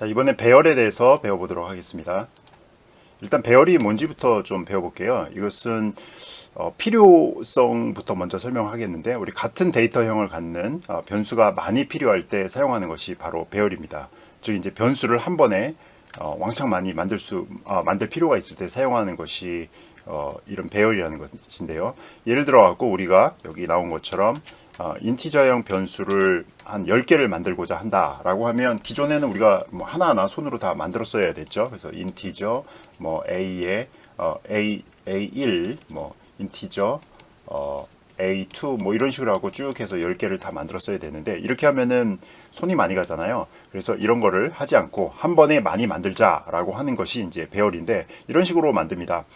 자, 이번에 배열에 대해서 배워보도록 하겠습니다. 일단 배열이 뭔지부터 좀 배워볼게요. 이것은 필요성부터 먼저 설명하겠는데, 우리 같은 데이터형을 갖는 변수가 많이 필요할 때 사용하는 것이 바로 배열입니다. 즉 이제 변수를 한 번에 왕창 많이 만들 필요가 있을 때 사용하는 것이 이런 배열이라는 것인데요. 예를 들어 갖고 우리가 여기 나온 것처럼 인티저형 변수를 한 10개를 만들고자 한다라고 하면, 기존에는 우리가 뭐 하나하나 손으로 다 만들었어야 됐죠. 그래서 인티저 뭐 a에 a1 뭐 인티저 a2 뭐 이런 식으로 하고 쭉 해서 10개를 다 만들었어야 되는데, 이렇게 하면은 손이 많이 가잖아요. 그래서 이런 거를 하지 않고 한 번에 많이 만들자라고 하는 것이 이제 배열인데, 이런 식으로 만듭니다.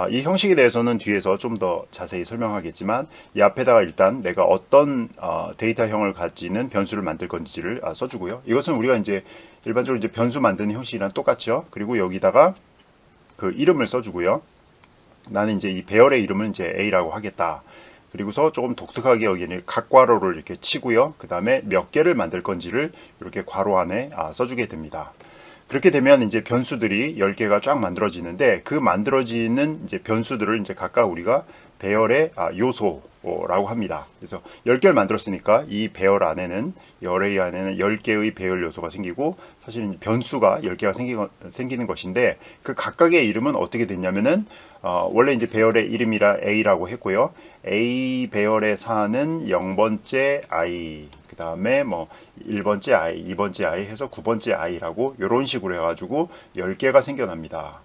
이 형식에 대해서는 뒤에서 좀 더 자세히 설명하겠지만, 이 앞에다가 일단 내가 어떤 데이터형을 가지는 변수를 만들 건지를 써주고요. 이것은 우리가 이제 일반적으로 이제 변수 만드는 형식이랑 똑같죠. 그리고 여기다가 그 이름을 써주고요. 나는 이제 이 배열의 이름은 이제 A라고 하겠다. 그리고서 조금 독특하게 여기는 각괄호를 이렇게 치고요. 그 다음에 몇 개를 만들 건지를 이렇게 괄호 안에 써주게 됩니다. 그렇게 되면 이제 변수들이 10개가 쫙 만들어지는데, 그 만들어지는 이제 변수들을 이제 각각 우리가 배열의 요소라고 합니다. 그래서 10개를 만들었으니까 이 배열 안에는, 이 어레이 안에는 10개의 배열 요소가 생기고, 사실은 변수가 10개가 생기는 것인데, 그 각각의 이름은 어떻게 됐냐면은 원래 이제 배열의 이름이라 A라고 했고요. A 배열의 사는 0번째 I, 그 다음에 뭐 1번째 I, 2번째 I 해서 9번째 I라고 이런 식으로 해가지고 10개가 생겨납니다.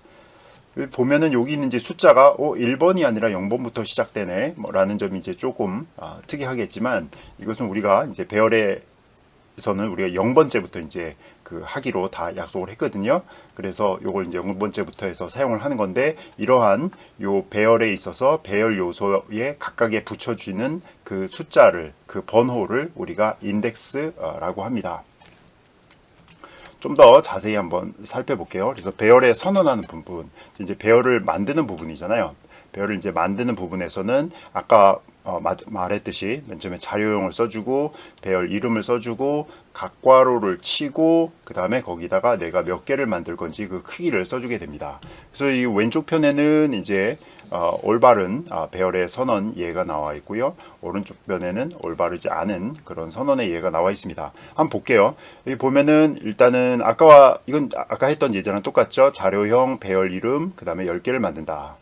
보면은 여기 있는 이제 숫자가 1번이 아니라 0번부터 시작되네 뭐 라는 점이 이제 조금 특이하겠지만, 이것은 우리가 이제 배열의 에서는 우리가 0번째부터 이제 그 하기로 다 약속을 했거든요. 그래서 요걸 이제 0번째부터 해서 사용을 하는 건데, 이러한 요 배열에 있어서 배열 요소에 각각에 붙여주는 그 숫자를, 그 번호를 우리가 인덱스라고 합니다. 좀 더 자세히 한번 살펴볼게요. 그래서 배열에 선언하는 부분, 이제 배열을 만드는 부분이잖아요. 배열을 이제 만드는 부분에서는 아까 말했듯이 맨 처음에 자료용을 써주고, 배열 이름을 써주고, 각괄호를 치고, 그 다음에 거기다가 내가 몇 개를 만들 건지 그 크기를 써주게 됩니다. 그래서 이 왼쪽 편에는 이제 올바른 배열의 선언 예가 나와 있고요. 오른쪽 편에는 올바르지 않은 그런 선언의 예가 나와 있습니다. 한번 볼게요. 여기 보면은 일단은 이건 아까 했던 예제랑 똑같죠. 자료형, 배열 이름, 그 다음에 10개를 만든다.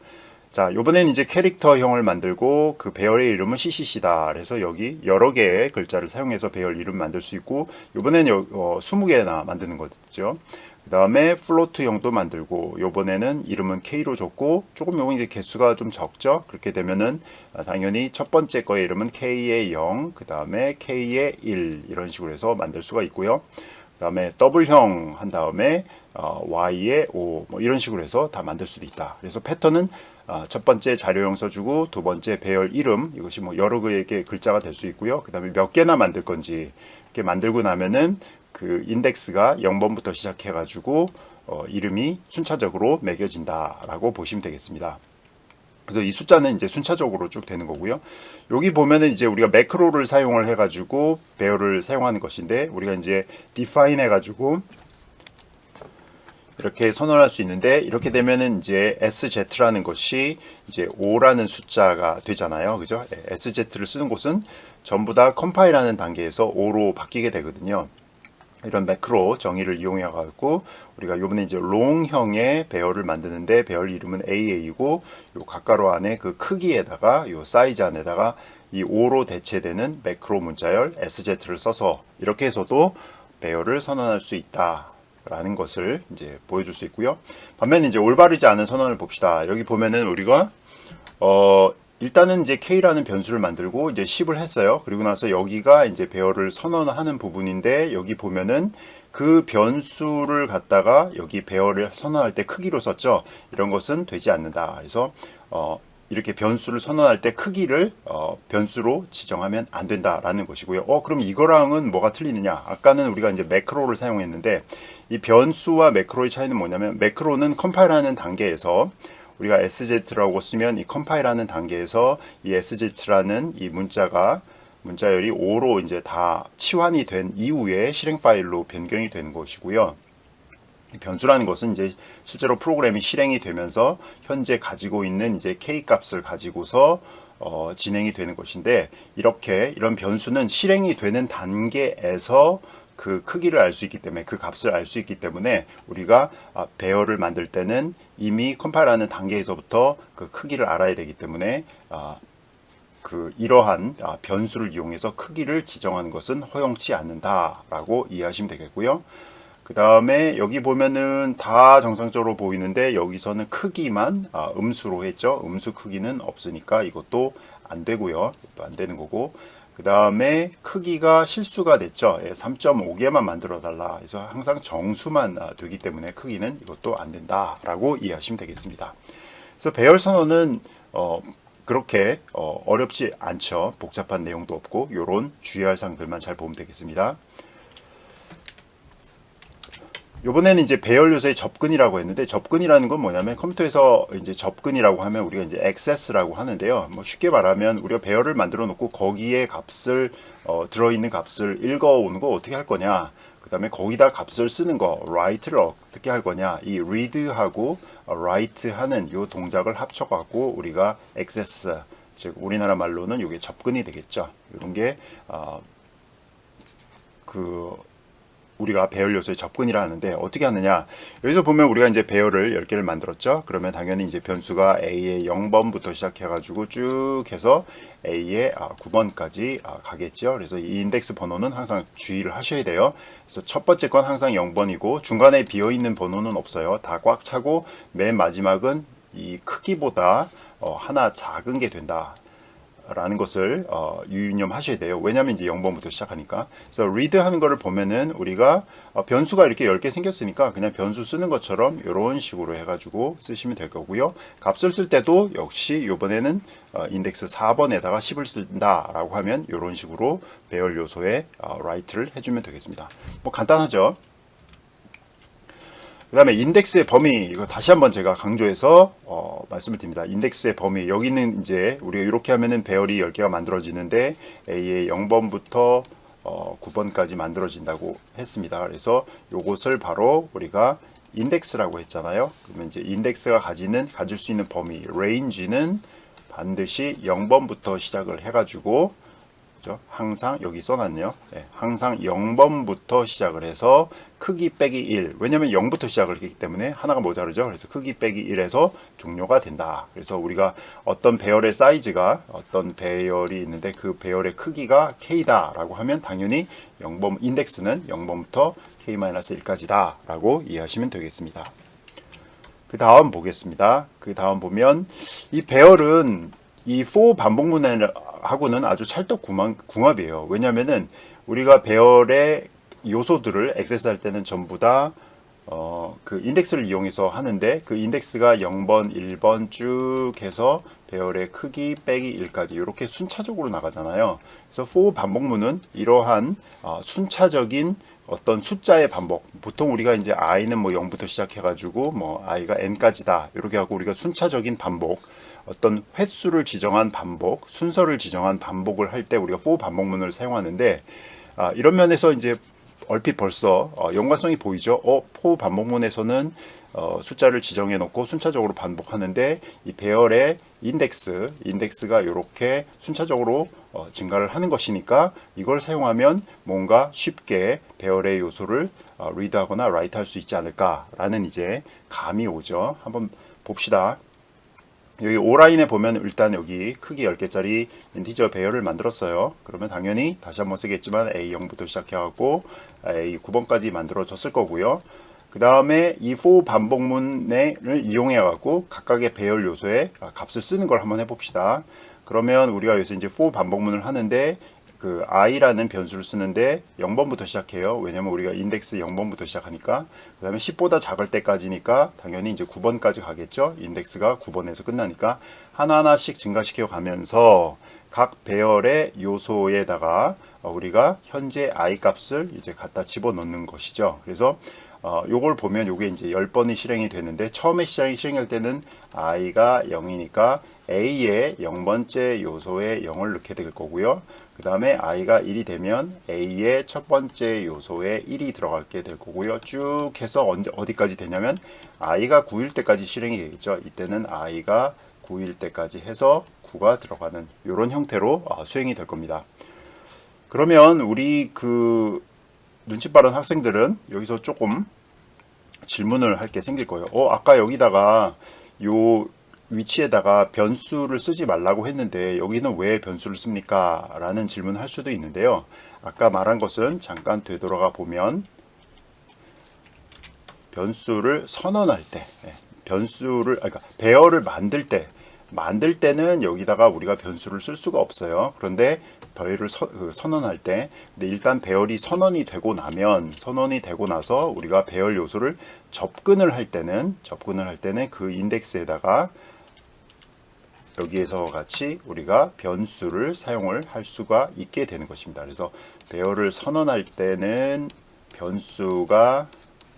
자, 요번엔 이제 캐릭터형을 만들고, 그 배열의 이름은 CCC다. 그래서 여기 여러 개의 글자를 사용해서 배열 이름 만들 수 있고, 요번엔 20개나 만드는 거죠. 그 다음에 플로트형도 만들고, 요번에는 이름은 K로 줬고, 조금 요번 이제 개수가 좀 적죠. 그렇게 되면은 당연히 첫 번째 거의 이름은 K의 0, 그 다음에 K의 1 이런 식으로 해서 만들 수가 있고요. 그 다음에 더블형 한 다음에 Y의 5 뭐 이런 식으로 해서 다 만들 수도 있다. 그래서 패턴은 첫 번째 자료형 써주고, 두 번째 배열 이름, 이것이 뭐 여러 개의 글자가 될 수 있고요. 그 다음에 몇 개나 만들 건지, 이렇게 만들고 나면은 그 인덱스가 0번부터 시작해가지고 이름이 순차적으로 매겨진다라고 보시면 되겠습니다. 그래서 이 숫자는 이제 순차적으로 쭉 되는 거고요. 여기 보면은 이제 우리가 매크로를 사용을 해가지고 배열을 사용하는 것인데, 우리가 이제 define 해가지고 이렇게 선언할 수 있는데, 이렇게 되면은 이제 SZ라는 것이 이제 5라는 숫자가 되잖아요. 그죠? SZ를 쓰는 곳은 전부 다 컴파일하는 단계에서 5로 바뀌게 되거든요. 이런 매크로 정의를 이용해 갖고 우리가 요번에 이제 롱형의 배열을 만드는데, 배열 이름은 AA이고, 요 각괄호 안에 그 크기에다가 요 사이즈 안에다가 이 5로 대체되는 매크로 문자열 SZ를 써서 이렇게 해서도 배열을 선언할 수 있다 라는 것을 이제 보여줄 수 있고요. 반면에 이제 올바르지 않은 선언을 봅시다. 여기 보면은 우리가 일단은 이제 K라는 변수를 만들고 이제 10을 했어요. 그리고 나서 여기가 이제 배열을 선언하는 부분인데, 여기 보면은 그 변수를 갖다가 여기 배열을 선언할 때 크기로 썼죠. 이런 것은 되지 않는다. 그래서 이렇게 변수를 선언할 때 크기를 변수로 지정하면 안 된다라는 것이고요. 그럼 이거랑은 뭐가 틀리느냐? 아까는 우리가 이제 매크로를 사용했는데, 이 변수와 매크로의 차이는 뭐냐면, 매크로는 컴파일하는 단계에서 우리가 SZ라고 쓰면, 이 컴파일하는 단계에서 이 SZ라는 이 문자열이 5로 이제 다 치환이 된 이후에 실행 파일로 변경이 되는 것이고요. 변수라는 것은 이제 실제로 프로그램이 실행이 되면서 현재 가지고 있는 이제 k 값을 가지고서 진행이 되는 것인데, 이런 변수는 실행이 되는 단계에서 그 크기를 알 수 있기 때문에, 그 값을 알 수 있기 때문에 우리가 배열을 만들 때는 이미 컴파일하는 단계에서부터 그 크기를 알아야 되기 때문에 이러한 변수를 이용해서 크기를 지정하는 것은 허용치 않는다라고 이해하시면 되겠고요. 그 다음에 여기 보면은 다 정상적으로 보이는데, 여기서는 크기만 음수로 했죠. 음수 크기는 없으니까 이것도 안 되고요. 이것도 안 되는 거고. 그 다음에 크기가 실수가 됐죠. 3.5개만 만들어 달라. 그래서 항상 정수만 되기 때문에 크기는 이것도 안 된다라고 이해하시면 되겠습니다. 그래서 배열 선언은 그렇게 어렵지 않죠. 복잡한 내용도 없고, 요런 주의할 사항들만 잘 보면 되겠습니다. 요번에는 이제 배열 요소의 접근이라고 했는데, 접근이라는 건 뭐냐면, 컴퓨터에서 이제 접근이라고 하면 우리가 이제 액세스라고 하는데요. 뭐 쉽게 말하면 우리가 배열을 만들어 놓고 거기에 값을 들어있는 값을 읽어오는 거 어떻게 할 거냐, 그 다음에 거기다 값을 쓰는 거 write를 어떻게 할 거냐, 이 read하고 write 하는 요 동작을 합쳐갖고 우리가 액세스, 즉 우리나라 말로는 이게 접근이 되겠죠. 이런 게 우리가 배열 요소의 접근이라 하는데, 어떻게 하느냐, 여기서 보면 우리가 이제 배열을 10개를 만들었죠. 그러면 당연히 이제 변수가 A의 0번부터 시작해가지고 쭉 해서 A의 9번까지 가겠죠. 그래서 이 인덱스 번호는 항상 주의를 하셔야 돼요. 그래서 첫 번째 건 항상 0번이고 중간에 비어있는 번호는 없어요. 다 꽉 차고 맨 마지막은 이 크기보다 하나 작은 게 된다 라는 것을 유념하셔야 돼요. 왜냐하면 이제 0번부터 시작하니까. 그래서 read 하는 거를 보면은 우리가 변수가 이렇게 10개 생겼으니까 그냥 변수 쓰는 것처럼 이런 식으로 해가지고 쓰시면 될 거고요. 값을 쓸 때도 역시 이번에는 인덱스 4번에다가 10을 쓴다 라고 하면 이런 식으로 배열 요소에 write를 해주면 되겠습니다. 뭐 간단하죠. 그 다음에 인덱스의 범위, 이거 다시 한번 제가 강조해서 말씀을 드립니다. 인덱스의 범위, 여기는 이제 우리가 이렇게 하면은 배열이 10개가 만들어지는데 A의 0번부터 9번까지 만들어진다고 했습니다. 그래서 이것을 바로 우리가 인덱스라고 했잖아요. 그러면 이제 인덱스가 가질 수 있는 범위, range는 반드시 0번부터 시작을 해가지고, 항상 여기 써놨네요. 네, 항상 0번부터 시작을 해서 크기 빼기 1. 왜냐면 0부터 시작을 했기 때문에 하나가 모자르죠. 그래서 크기 빼기 1에서 종료가 된다. 그래서 우리가 어떤 배열의 사이즈가, 어떤 배열이 있는데 그 배열의 크기가 K다 라고 하면 당연히 인덱스는 0번부터 K-1까지다 라고 이해하시면 되겠습니다. 그 다음 보겠습니다. 그 다음 보면 이 배열은 이 for 반복문하고는 아주 찰떡궁합이에요. 왜냐면은 우리가 배열의 요소들을 액세스할 때는 전부 다 그 인덱스를 이용해서 하는데, 그 인덱스가 0번, 1번 쭉 해서 배열의 크기 빼기 1까지 이렇게 순차적으로 나가잖아요. 그래서 for 반복문은 이러한 순차적인 어떤 숫자의 반복, 보통 우리가 이제 i는 뭐 0부터 시작해가지고 뭐 i가 n까지다 이렇게 하고 우리가 순차적인 반복, 어떤 횟수를 지정한 반복, 순서를 지정한 반복을 할 때 우리가 for 반복문을 사용하는데, 이런 면에서 이제 얼핏 벌써 연관성이 보이죠. for 반복문에서는 숫자를 지정해 놓고 순차적으로 반복하는데, 이 배열의 인덱스가 이렇게 순차적으로 증가를 하는 것이니까 이걸 사용하면 뭔가 쉽게 배열의 요소를 read하거나 write 할 수 있지 않을까라는 이제 감이 오죠. 한번 봅시다. 여기 O라인에 보면 일단 여기 크기 10개짜리 인티저 배열을 만들었어요. 그러면 당연히 다시 한번 쓰겠지만 A0부터 시작해갖고 A9번까지 만들어졌을 거고요. 그 다음에 이 for 반복문을 이용해갖고 각각의 배열 요소에 값을 쓰는 걸 한번 해봅시다. 그러면 우리가 여기서 이제 for 반복문을 하는데, 그 i라는 변수를 쓰는데 0번부터 시작해요. 왜냐면 우리가 인덱스 0번부터 시작하니까. 그 다음에 10보다 작을 때까지니까 당연히 이제 9번까지 가겠죠. 인덱스가 9번에서 끝나니까 하나하나씩 증가시켜 가면서 각 배열의 요소에다가 우리가 현재 i 값을 이제 갖다 집어넣는 것이죠. 그래서 요걸 보면 요게 이제 10번이 실행이 되는데, 처음에 실행할 때는 i가 0이니까 a의 0번째 요소에 0을 넣게 될 거고요. 그 다음에 i가 1이 되면 a의 첫 번째 요소에 1이 들어가게 될 거고요. 쭉 해서 어디까지 되냐면 i가 9일 때까지 실행이 되겠죠. 이때는 i가 9일 때까지 해서 9가 들어가는 이런 형태로 수행이 될 겁니다. 그러면 우리 그 눈치 빠른 학생들은 여기서 조금 질문을 할 게 생길 거예요. 아까 여기다가 요 위치에다가 변수를 쓰지 말라고 했는데 여기는 왜 변수를 씁니까? 라는 질문을 할 수도 있는데요. 아까 말한 것은 잠깐 되돌아가 보면 변수를 선언할 때, 그러니까 배열을 만들 때는 여기다가 우리가 변수를 쓸 수가 없어요. 그런데 배열을 선언할 때, 근데 일단 배열이 선언이 되고 나서 우리가 배열 요소를 접근을 할 때는 그 인덱스에다가 여기에서 같이 우리가 변수를 사용을 할 수가 있게 되는 것입니다. 그래서 배열을 선언할 때는 변수가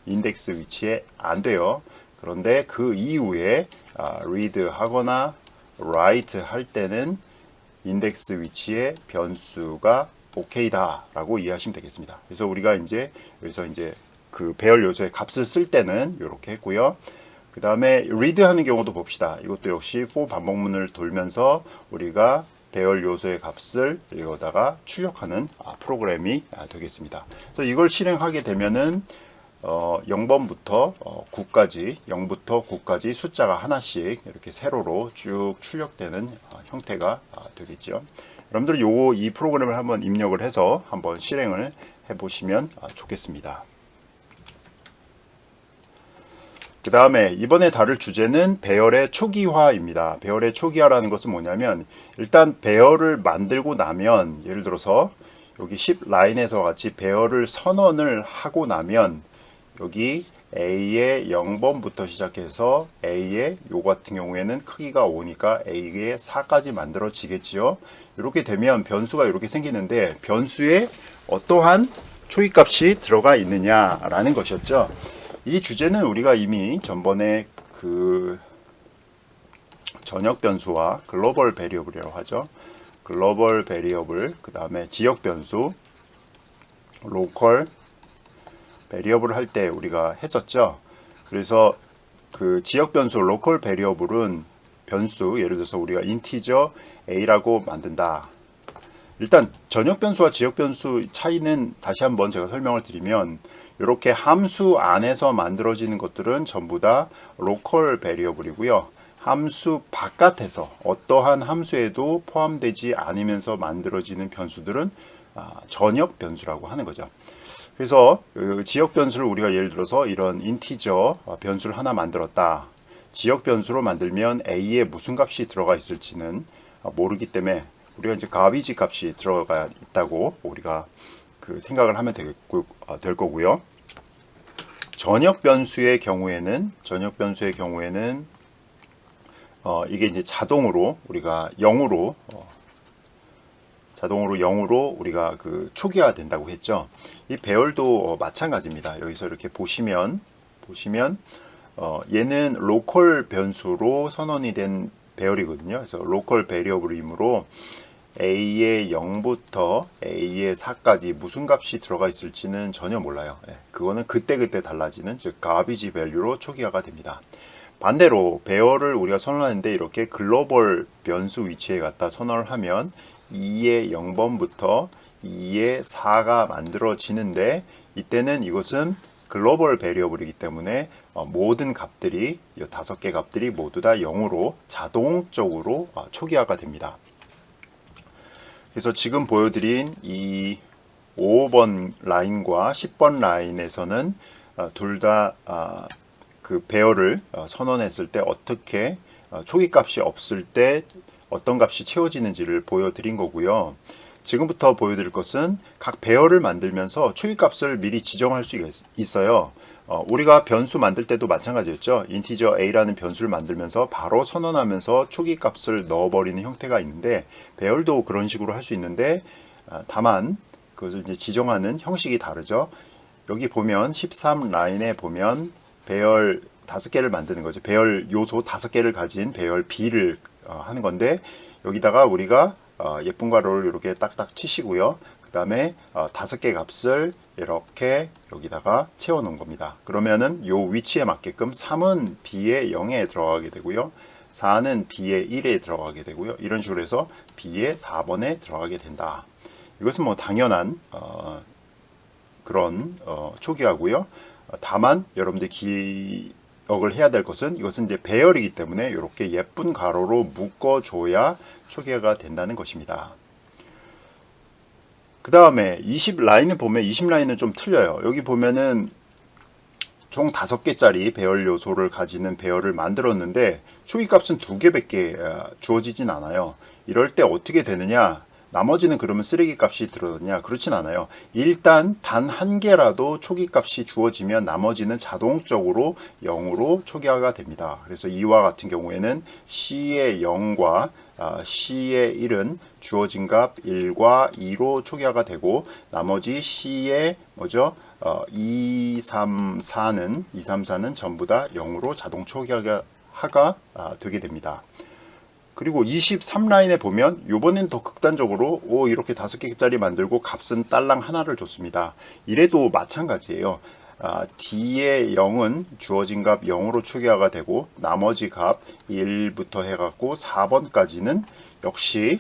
인덱스 위치에 안 돼요. 그런데 그 이후에 read 하거나 write 할 때는 인덱스 위치에 변수가 OK다 라고 이해하시면 되겠습니다. 그래서 우리가 여기서 그 배열 요소의 값을 쓸 때는 이렇게 했고요. 그 다음에 read 하는 경우도 봅시다. 이것도 역시 for 반복문을 돌면서 우리가 배열 요소의 값을 여기다가 출력하는 프로그램이 되겠습니다. 그래서 이걸 실행하게 되면은 0번부터 9까지 숫자가 하나씩 이렇게 세로로 쭉 출력되는 형태가 되겠죠. 여러분들 이 프로그램을 한번 입력을 해서 한번 실행을 해보시면 좋겠습니다. 그 다음에 이번에 다룰 주제는 배열의 초기화입니다. 배열의 초기화라는 것은 뭐냐면 일단 배열을 만들고 나면 예를 들어서 여기 10라인에서 같이 배열을 선언을 하고 나면 여기 A의 0번부터 시작해서 A의 요 같은 경우에는 크기가 5니까 A의 4까지 만들어지겠지요. 이렇게 되면 변수가 이렇게 생기는데 변수에 어떠한 초기값이 들어가 있느냐라는 것이었죠. 이 주제는 우리가 이미 전번에 그 전역 변수와 글로벌 베리어블이라고 하죠. 글로벌 베리어블, 그 다음에 지역 변수, 로컬 베리어블을 할 때 우리가 했었죠. 그래서 그 지역 변수, 로컬 베리어블은 변수, 예를 들어서 우리가 인티저 a라고 만든다. 일단 전역 변수와 지역 변수 차이는 다시 한번 제가 설명을 드리면 이렇게 함수 안에서 만들어지는 것들은 전부 다 로컬 베리어블이고요. 함수 바깥에서 어떠한 함수에도 포함되지 않으면서 만들어지는 변수들은 전역 변수라고 하는 거죠. 그래서 지역 변수를 우리가 예를 들어서 이런 인티저 변수를 하나 만들었다. 지역 변수로 만들면 a에 무슨 값이 들어가 있을지는 모르기 때문에 우리가 이제 가비지 값이 들어가 있다고 우리가 그 생각을 하면 될 거고요. 전역 변수의 경우에는 이게 이제 자동으로 우리가 0으로 우리가 그 초기화 된다고 했죠. 이 배열도 마찬가지입니다. 여기서 이렇게 보시면 얘는 로컬 변수로 선언이 된 배열이거든요. 그래서 로컬 베리어블이므로 a의 0부터 a의 4까지 무슨 값이 들어가 있을지는 전혀 몰라요. 그거는 그때그때 달라지는 즉 가비지 밸류로 초기화가 됩니다. 반대로 배열을 우리가 선언하는데 이렇게 글로벌 변수 위치에 갖다 선언을 하면 2의 0번부터 2의 4가 만들어지는데 이때는 이것은 글로벌 베리어블이기 때문에 모든 값들이 이 5개 값들이 모두 다 0으로 자동적으로 초기화가 됩니다. 그래서 지금 보여드린 이 5번 라인과 10번 라인에서는 둘 다 그 배열을 선언했을 때 어떻게 초기 값이 없을 때 어떤 값이 채워지는지를 보여드린 거고요. 지금부터 보여드릴 것은 각 배열을 만들면서 초기 값을 미리 지정할 수 있어요. 우리가 변수 만들 때도 마찬가지였죠. 인티저 a라는 변수를 만들면서 바로 선언하면서 초기 값을 넣어버리는 형태가 있는데 배열도 그런 식으로 할 수 있는데 다만 그것을 이제 지정하는 형식이 다르죠. 여기 보면 13 라인에 보면 배열 5개를 만드는 거죠. 배열 요소 5개를 가진 배열 B를 하는 건데 여기다가 우리가 예쁜 가로를 이렇게 딱딱 치시고요. 그 다음에 5개 값을 이렇게 여기다가 채워 놓은 겁니다. 그러면은 요 위치에 맞게끔 3은 B의 0에 들어가게 되고요. 4는 B의 1에 들어가게 되고요. 이런 식으로 해서 B의 4번에 들어가게 된다. 이것은 뭐 당연한 그런 초기화고요. 다만 여러분들 기억을 해야 될 것은 이것은 이제 배열이기 때문에 이렇게 예쁜 가로로 묶어줘야 초기화가 된다는 것입니다. 그 다음에 20 라인을 보면 20 라인은 좀 틀려요. 여기 보면은 총 5개짜리 배열 요소를 가지는 배열을 만들었는데 초기값은 2개밖에 주어지진 않아요. 이럴 때 어떻게 되느냐? 나머지는 그러면 쓰레기 값이 들어오느냐? 그렇진 않아요. 일단 단 한 개라도 초기 값이 주어지면 나머지는 자동적으로 0으로 초기화가 됩니다. 그래서 이와 같은 경우에는 C의 0과 C의 1은 주어진 값 1과 2로 초기화가 되고 나머지 C의 뭐죠? 2, 3, 4는 전부 다 0으로 자동 초기화가 되게 됩니다. 그리고 23라인에 보면 요번엔 더 극단적으로 이렇게 5개짜리 만들고 값은 딸랑 하나를 줬습니다. 이래도 마찬가지예요. D의 0은 주어진 값 0으로 초기화가 되고 나머지 값 1부터 해갖고 4번까지는 역시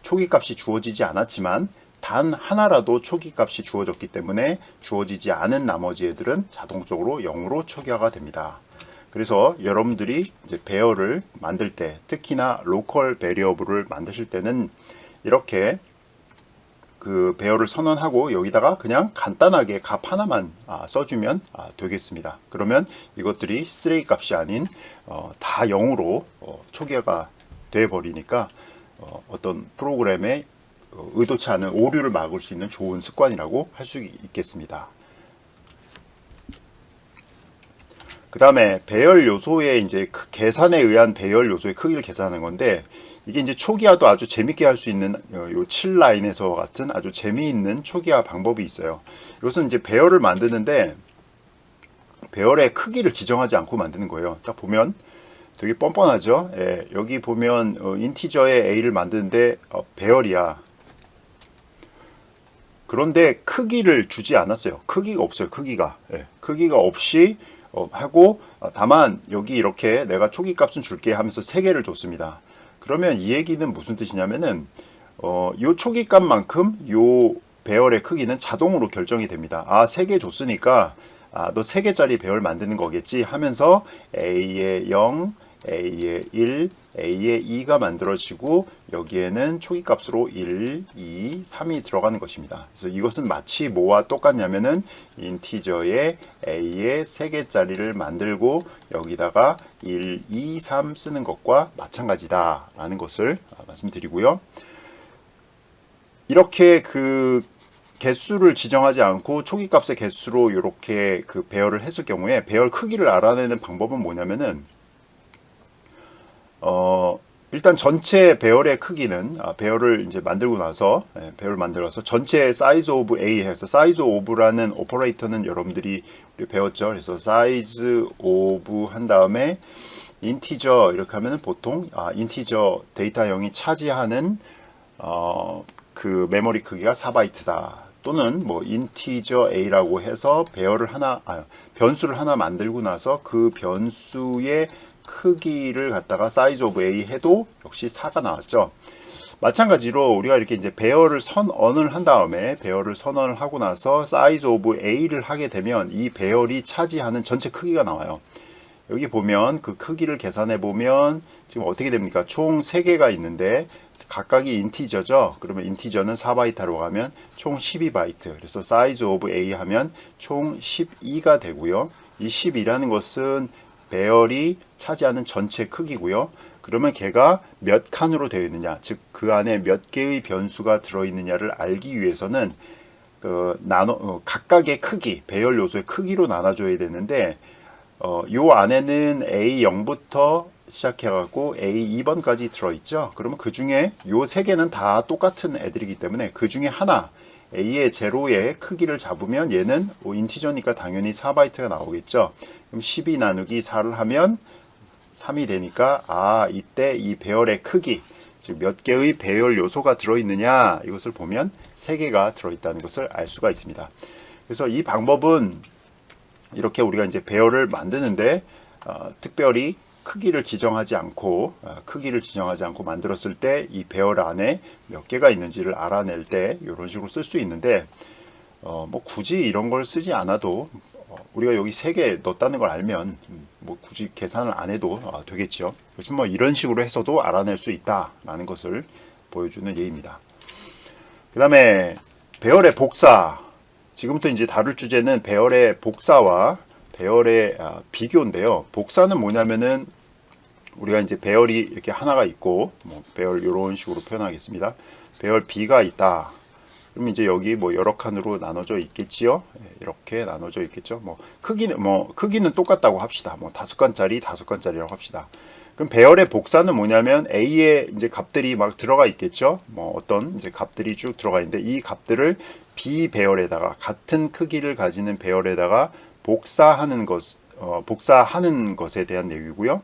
초기 값이 주어지지 않았지만 단 하나라도 초기 값이 주어졌기 때문에 주어지지 않은 나머지 애들은 자동적으로 0으로 초기화가 됩니다. 그래서 여러분들이 이제 배열을 만들 때 특히나 로컬 베리어블을 만드실 때는 이렇게 그 배열을 선언하고 여기다가 그냥 간단하게 값 하나만 써주면 되겠습니다. 그러면 이것들이 쓰레기 값이 아닌 다 0으로 초기화가 돼 버리니까 어떤 프로그램에 의도치 않은 오류를 막을 수 있는 좋은 습관이라고 할 수 있겠습니다. 그 다음에 배열 요소의 이제 계산에 의한 배열 요소의 크기를 계산하는 건데 이게 이제 초기화도 아주 재밌게 할 수 있는 요 7라인에서 같은 아주 재미있는 초기화 방법이 있어요. 이것은 이제 배열을 만드는데 배열의 크기를 지정하지 않고 만드는 거예요. 딱 보면 되게 뻔뻔하죠. 예, 여기 보면 인티저의 A를 만드는데 배열이야. 그런데 크기를 주지 않았어요. 크기가 없어요. 크기가. 예, 크기가 없이 하고 다만 여기 이렇게 내가 초기 값은 줄게 하면서 3개를 줬습니다. 그러면 이 얘기는 무슨 뜻이냐면은 요 초기 값만큼 요 배열의 크기는 자동으로 결정이 됩니다. 3개 줬으니까 너 3개짜리 배열 만드는 거겠지 하면서 A의 0, A의 1, A의 2가 만들어지고 여기에는 초기 값으로 1, 2, 3이 들어가는 것입니다. 그래서 이것은 마치 뭐와 똑같냐면은 인티저의 A의 3개짜리를 만들고 여기다가 1, 2, 3 쓰는 것과 마찬가지다 라는 것을 말씀드리고요. 이렇게 그 개수를 지정하지 않고 초기 값의 개수로 이렇게 그 배열을 했을 경우에 배열 크기를 알아내는 방법은 뭐냐면은 일단 전체 배열의 크기는 배열을 이제 만들고 나서 배열을 만들어서 전체 사이즈 오브 A 해서 사이즈 오브라는 오퍼레이터는 여러분들이 배웠죠. 그래서 사이즈 오브 한 다음에 인티저 이렇게 하면은 보통 인티저 데이터형이 차지하는 그 메모리 크기가 4바이트다. 또는 뭐 인티저 A라고 해서 변수를 하나 만들고 나서 그 변수의 크기를 갖다가 사이즈 오브 A 해도 역시 4가 나왔죠. 마찬가지로 우리가 이렇게 이제 배열을 선언을 한 다음에 배열을 선언을 하고 나서 사이즈 오브 A를 하게 되면 이 배열이 차지하는 전체 크기가 나와요. 여기 보면 그 크기를 계산해 보면 지금 어떻게 됩니까? 총 3개가 있는데 각각이 인티저죠. 그러면 인티저는 4바이트로 가면 총 12바이트. 그래서 사이즈 오브 A 하면 총 12가 되고요. 이 12라는 것은 배열이 차지하는 전체 크기고요. 그러면 걔가 몇 칸으로 되어 있느냐, 즉 그 안에 몇 개의 변수가 들어있느냐를 알기 위해서는 각각의 크기, 배열 요소의 크기로 나눠줘야 되는데 요 안에는 A0부터 시작해갖고 A2번까지 들어있죠. 그러면 그 중에 요 3개는 다 똑같은 애들이기 때문에 그 중에 하나 A의 제로의 크기를 잡으면 얘는 인티저니까 당연히 4바이트가 나오겠죠. 그럼 12 나누기 4를 하면 3이 되니까 이때 이 배열의 크기, 즉 몇 개의 배열 요소가 들어있느냐, 이것을 보면 3개가 들어있다는 것을 알 수가 있습니다. 그래서 이 방법은 이렇게 우리가 이제 배열을 만드는데 특별히 크기를 지정하지 않고 만들었을 때 이 배열 안에 몇 개가 있는지를 알아낼 때 이런 식으로 쓸 수 있는데, 뭐 굳이 이런 걸 쓰지 않아도 우리가 여기 3개 넣었다는 걸 알면 뭐 굳이 계산을 안 해도 되겠죠. 그렇지만 뭐 이런 식으로 해서도 알아낼 수 있다라는 것을 보여주는 예입니다. 그 다음에 배열의 복사. 지금부터 이제 다룰 주제는 배열의 복사와 배열의 비교인데요. 복사는 뭐냐면은 우리가 이제 배열이 이렇게 하나가 있고, 뭐 배열 이런 식으로 표현하겠습니다. 배열 B가 있다. 그럼 이제 여기 뭐 여러 칸으로 나눠져 있겠지요. 이렇게 나눠져 있겠죠. 뭐 크기는 똑같다고 합시다. 뭐 5칸짜리라고 합시다. 그럼 배열의 복사는 뭐냐면 A에 이제 값들이 막 들어가 있겠죠. 뭐 어떤 이제 값들이 쭉 들어가 있는데 이 값들을 B 배열에다가, 같은 크기를 가지는 배열에다가 복사하는 것에 대한 내용이고요.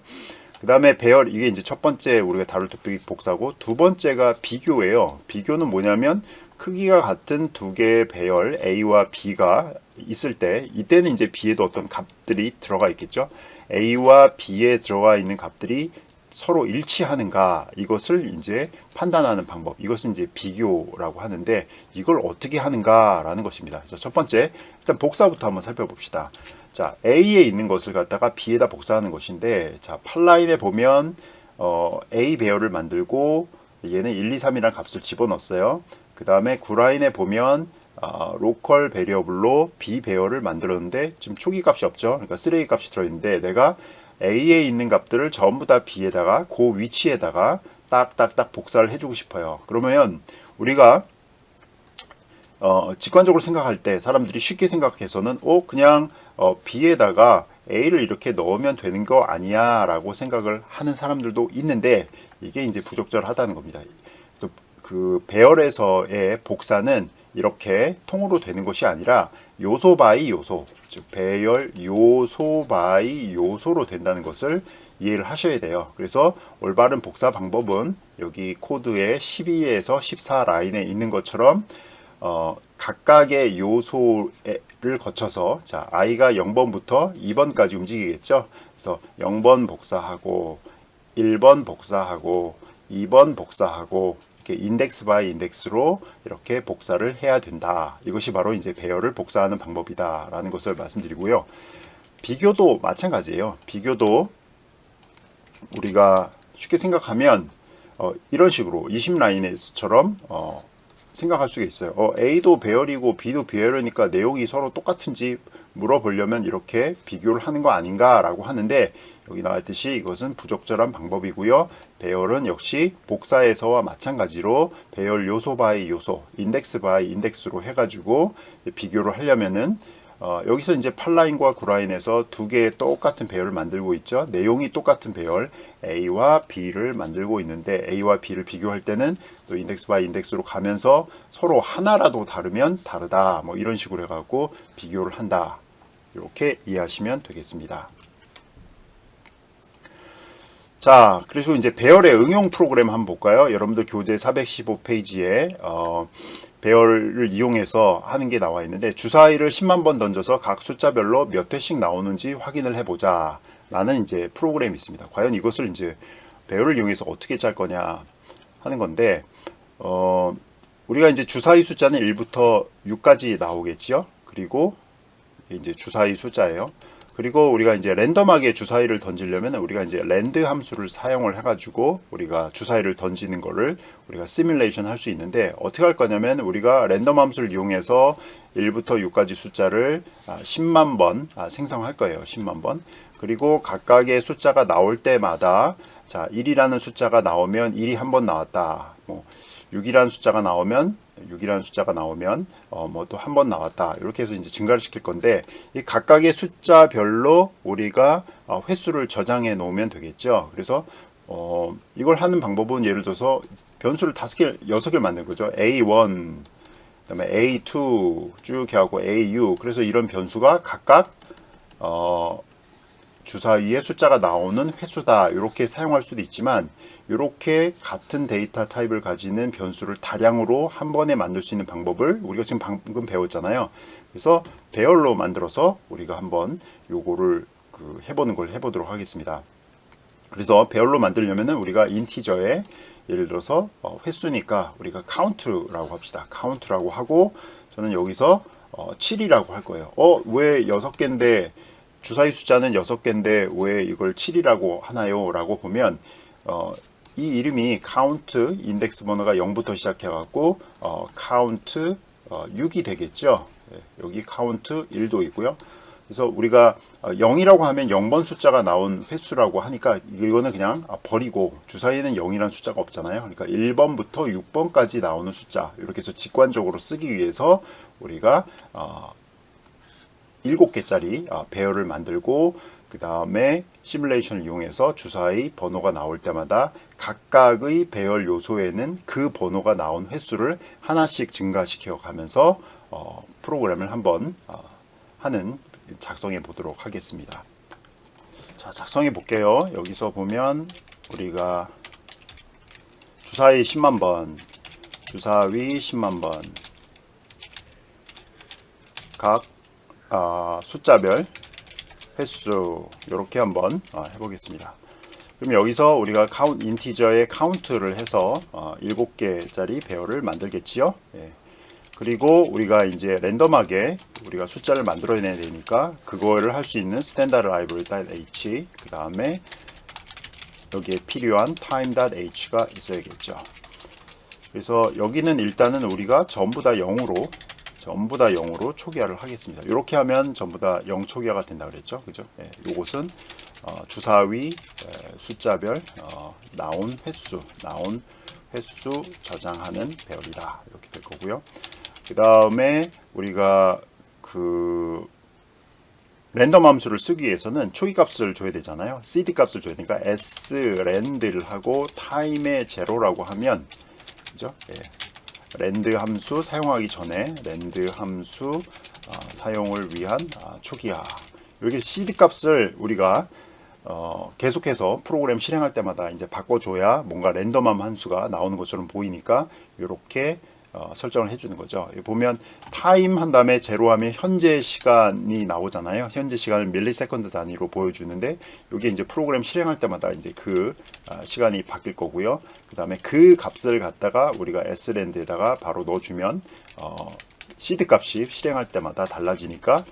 그 다음에 배열, 이게 이제 첫 번째 우리가 다룰 토픽이 복사고, 두 번째가 비교예요. 비교는 뭐냐면 크기가 같은 두 개의 배열 A와 B가 있을 때, 이때는 이제 B에도 어떤 값들이 들어가 있겠죠. A와 B에 들어가 있는 값들이 서로 일치하는가, 이것을 이제 판단하는 방법, 이것은 이제 비교라고 하는데, 이걸 어떻게 하는가라는 것입니다. 그래서 첫 번째, 일단 복사부터 한번 살펴봅시다. 자, A에 있는 것을 갖다가 B에다 복사하는 것인데, 자, 8라인에 보면 A 배열을 만들고 얘는 1, 2, 3이라는 값을 집어넣었어요. 그 다음에 9라인에 보면 로컬 베리어블로 B 배열을 만들었는데 지금 초기 값이 없죠. 그러니까 쓰레기 값이 들어있는데, 내가 A에 있는 값들을 전부 다 B에다가 그 위치에다가 딱딱딱 복사를 해주고 싶어요. 그러면 우리가 직관적으로 생각할 때 사람들이 쉽게 생각해서는 그냥 B에다가 A를 이렇게 넣으면 되는 거 아니야 라고 생각을 하는 사람들도 있는데, 이게 이제 부적절하다는 겁니다. 그래서 그 배열에서의 복사는 이렇게 통으로 되는 것이 아니라 요소 바이 요소, 즉 배열 요소 바이 요소로 된다는 것을 이해를 하셔야 돼요. 그래서 올바른 복사 방법은 여기 코드의 12에서 14 라인에 있는 것처럼 각각의 요소를 거쳐서, 자, i가 0번부터 2번까지 움직이겠죠. 그래서 0번 복사하고 1번 복사하고 2번 복사하고 이렇게 인덱스 바이 인덱스로 이렇게 복사를 해야 된다. 이것이 바로 이제 배열을 복사하는 방법이다라는 것을 말씀드리고요. 비교도 마찬가지예요. 비교도 우리가 쉽게 생각하면 이런 식으로 20라인에서처럼 생각할 수가 있어요. A도 배열이고 B도 배열이니까 내용이 서로 똑같은지 물어보려면 이렇게 비교를 하는 거 아닌가 라고 하는데, 여기 나왔듯이 이것은 부적절한 방법이고요. 배열은 역시 복사에서와 마찬가지로 배열 요소 바이 요소, 인덱스 바이 인덱스로 해가지고 비교를 하려면은 여기서 이제 8라인과 9라인에서 두 개의 똑같은 배열을 만들고 있죠. 내용이 똑같은 배열 A와 B를 만들고 있는데, A와 B를 비교할 때는 또 인덱스 바이 인덱스로 가면서 서로 하나라도 다르면 다르다, 뭐 이런 식으로 해갖고 비교를 한다. 이렇게 이해하시면 되겠습니다. 자, 그리고 이제 배열의 응용 프로그램 한번 볼까요? 여러분들 교재 415페이지에 배열을 이용해서 하는 게 나와 있는데, 주사위를 10만 번 던져서 각 숫자별로 몇 회씩 나오는지 확인을 해보자 라는 이제 프로그램이 있습니다. 과연 이것을 이제 배열을 이용해서 어떻게 짤 거냐 하는 건데, 우리가 이제 주사위 숫자는 1부터 6까지 나오겠죠. 그리고 이제 주사위 숫자예요. 그리고 우리가 이제 랜덤하게 주사위를 던지려면 우리가 이제 랜드 함수를 사용을 해가지고 우리가 주사위를 던지는 거를 우리가 시뮬레이션 할 수 있는데, 어떻게 할 거냐면 우리가 랜덤 함수를 이용해서 1부터 6까지 숫자를 10만 번 생성할 거예요. 10만 번. 그리고 각각의 숫자가 나올 때마다, 자, 1이라는 숫자가 나오면 1이 한 번 나왔다. 뭐 6이라는 숫자가 나오면 뭐 또 한 번 나왔다. 이렇게 해서 이제 증가를 시킬 건데, 이 각각의 숫자별로 우리가 횟수를 저장해 놓으면 되겠죠. 그래서 이걸 하는 방법은 예를 들어서 변수를 5개, 6개를 만든 거죠. A1, 그다음에 A2 쭉 하고 AU. 그래서 이런 변수가 각각 주사위에 숫자가 나오는 횟수다 이렇게 사용할 수도 있지만 이렇게 같은 데이터 타입을 가지는 변수를 다량으로 한 번에 만들 수 있는 방법을 우리가 지금 방금 배웠잖아요. 그래서 배열로 만들어서 우리가 한번 요거를 해보는 걸 해보도록 하겠습니다. 그래서 배열로 만들려면은 우리가 인티저에 예를 들어서 횟수니까 우리가 카운트라고 합시다. 카운트라고 하고 저는 여기서 7이라고 할 거예요. 왜 6개인데 주사위 숫자는 6개인데 왜 이걸 7이라고 하나요? 라고 보면 이 이름이 카운트 인덱스 번호가 0부터 시작해 갖고 카운트 6이 되겠죠. 네, 여기 카운트 1도 있고요. 그래서 우리가 0이라고 하면 0번 숫자가 나온 횟수라고 하니까 이거는 그냥 버리고 주사위에는 0이라는 숫자가 없잖아요. 그러니까 1번부터 6번까지 나오는 숫자 이렇게 해서 직관적으로 쓰기 위해서 우리가 7개짜리 배열을 만들고 그 다음에 시뮬레이션을 이용해서 주사위 번호가 나올 때마다 각각의 배열 요소에는 그 번호가 나온 횟수를 하나씩 증가시켜 가면서 프로그램을 한번 작성해 보도록 하겠습니다. 자, 작성해 볼게요. 여기서 보면 우리가 주사위 10만 번, 주사위 10만 번, 각 숫자별 횟수 이렇게 한번 해보겠습니다. 그럼 여기서 우리가 인티저의 카운트를 해서 7개짜리 배열을 만들겠지요. 예. 그리고 우리가 이제 랜덤하게 우리가 숫자를 만들어내야 되니까 그거를 할 수 있는 standard library.h 그 다음에 여기에 필요한 time.h가 있어야겠죠. 그래서 여기는 일단은 우리가 전부 다 0으로 초기화를 하겠습니다. 이렇게 하면 전부 다 0 초기화가 된다 그랬죠. 그죠? 예, 요것은 주사위 숫자별 나온 횟수 저장하는 배열이다. 이렇게 될 거고요. 그 다음에 우리가 랜덤 함수를 쓰기 위해서는 초기 값을 줘야 되잖아요. cd 값을 줘야 되니까 srand를 하고 time의 제로라고 하면 그죠? 예. 랜드 함수 사용하기 전에 랜드 함수 사용을 위한 초기화. 여기 cd 값을 우리가 계속해서 프로그램 실행할 때마다 이제 바꿔줘야 뭔가 랜덤한 함수가 나오는 것처럼 보이니까 이렇게 설정을 해주는 거죠. 보면 타임 한 다음에 제로 하면 현재 시간이 나오잖아요. 현재 시간을 밀리세컨드 단위로 보여주는데 이게 이제 프로그램 실행할 때마다 이제 그 시간이 바뀔 거고요. 그 다음에 그 값을 갖다가 우리가 srand에다가 바로 넣어주면 cd 값이 실행할 때마다 달라지니까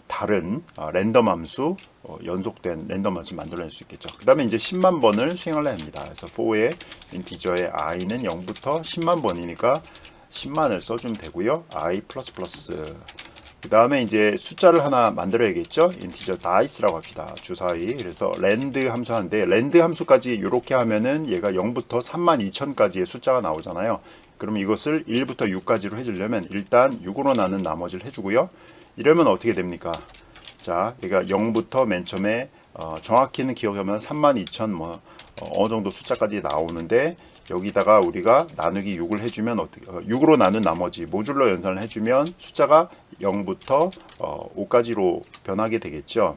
다른 랜덤 함수 연속된 랜덤 함수 만들어낼 수 있겠죠. 그 다음에 이제 10만 번을 수행을 합니다. 그래서 for의 인티저의 i는 0부터 10만 번이니까 10만을 써주면 되고요. i++. 그 다음에 이제 숫자를 하나 만들어야겠죠. 인티저 dice라고 합시다. 주사위. 그래서 랜드 함수 하는데 랜드 함수까지 이렇게 하면은 얘가 0부터 32,000까지의 숫자가 나오잖아요. 그러면 이것을 1부터 6까지로 해주려면 일단 6으로 나눈 나머지를 해주고요. 이러면 어떻게 됩니까? 자, 얘가 0부터 맨 처음에 정확히는 기억하면 32,000 어느 정도 숫자까지 나오는데 여기다가 우리가 나누기 6을 해주면 6으로 나눈 나머지 모듈러 연산을 해주면 숫자가 0부터 5까지로 변하게 되겠죠.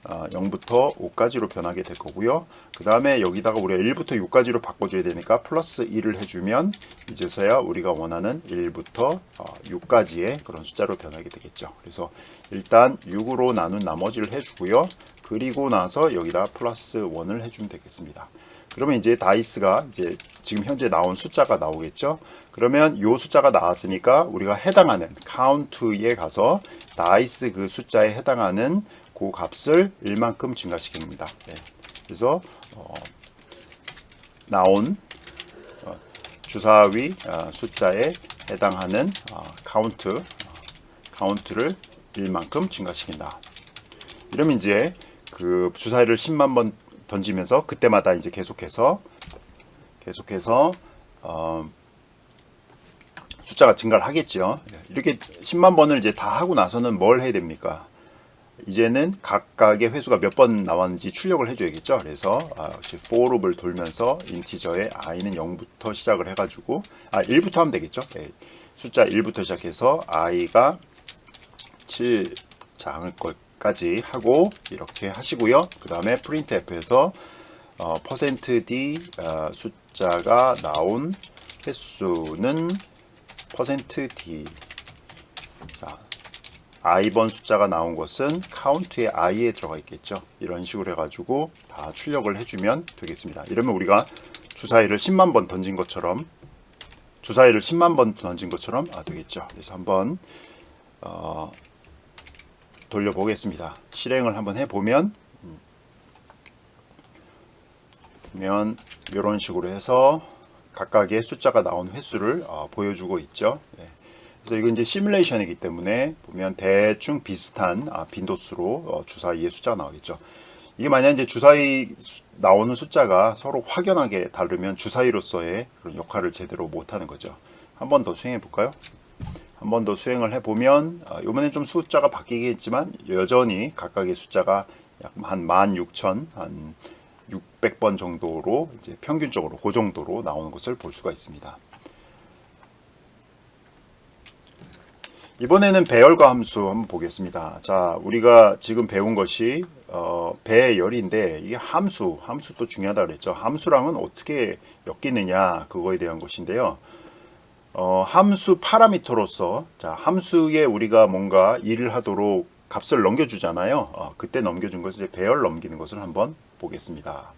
0부터 5까지로 변하게 될 거고요. 그 다음에 여기다가 우리가 1부터 6까지로 바꿔줘야 되니까 플러스 1을 해주면 이제서야 우리가 원하는 1부터 6까지의 그런 숫자로 변하게 되겠죠. 그래서 일단 6으로 나눈 나머지를 해주고요. 그리고 나서 여기다 플러스 1을 해주면 되겠습니다. 그러면 이제 다이스가 이제 지금 현재 나온 숫자가 나오겠죠. 그러면 이 숫자가 나왔으니까 우리가 해당하는 카운트에 가서 다이스 그 숫자에 해당하는 그 값을 1만큼 증가시킵니다. 네. 그래서 나온 주사위 숫자에 해당하는 카운트를 1만큼 증가시킨다. 이러면 이제 그 주사위를 10만 번 던지면서 그때마다 이제 계속해서 숫자가 증가를 하겠죠. 이렇게 10만 번을 이제 다 하고 나서는 뭘 해야 됩니까? 이제는 각각의 회수가 몇 번 나왔는지 출력을 해줘야겠죠. 그래서 역시 for loop을 돌면서 인티저의 i는 0부터 시작을 해가지고 1부터 하면 되겠죠. 네. 숫자 1부터 시작해서 i가 7장을 것까지 하고 이렇게 하시고요. 그 다음에 printf에서 %d 숫자가 나온 횟수는 %d. 자, i번 숫자가 나온 것은 count의 i에 들어가 있겠죠. 이런 식으로 해가지고 다 출력을 해주면 되겠습니다. 이러면 우리가 주사위를 10만 번 던진 것처럼 되겠죠. 그래서 한번 돌려보겠습니다. 실행을 한번 해보면 이런 식으로 해서 각각의 숫자가 나온 횟수를 보여주고 있죠. 그래서 이건 이제 시뮬레이션이기 때문에 보면 대충 비슷한 빈도수로 주사위의 숫자가 나오겠죠. 이게 만약 이제 주사위 나오는 숫자가 서로 확연하게 다르면 주사위로서의 그런 역할을 제대로 못하는 거죠. 한 번 더 수행해 볼까요? 한 번 더 수행을 해보면 이번엔 좀 숫자가 바뀌긴 했지만 여전히 각각의 숫자가 약 한 16,000, 한 600번 정도로 이제 평균적으로 그 정도로 나오는 것을 볼 수가 있습니다. 이번에는 배열과 함수 한번 보겠습니다. 자, 우리가 지금 배운 것이 배열인데 이게 함수도 중요하다 그랬죠. 함수랑은 어떻게 엮이느냐 그거에 대한 것인데요. 함수 파라미터로서 자, 함수에 우리가 뭔가 일을 하도록 값을 넘겨주잖아요. 그때 넘겨준 것을 이제 배열 넘기는 것을 한번 보겠습니다.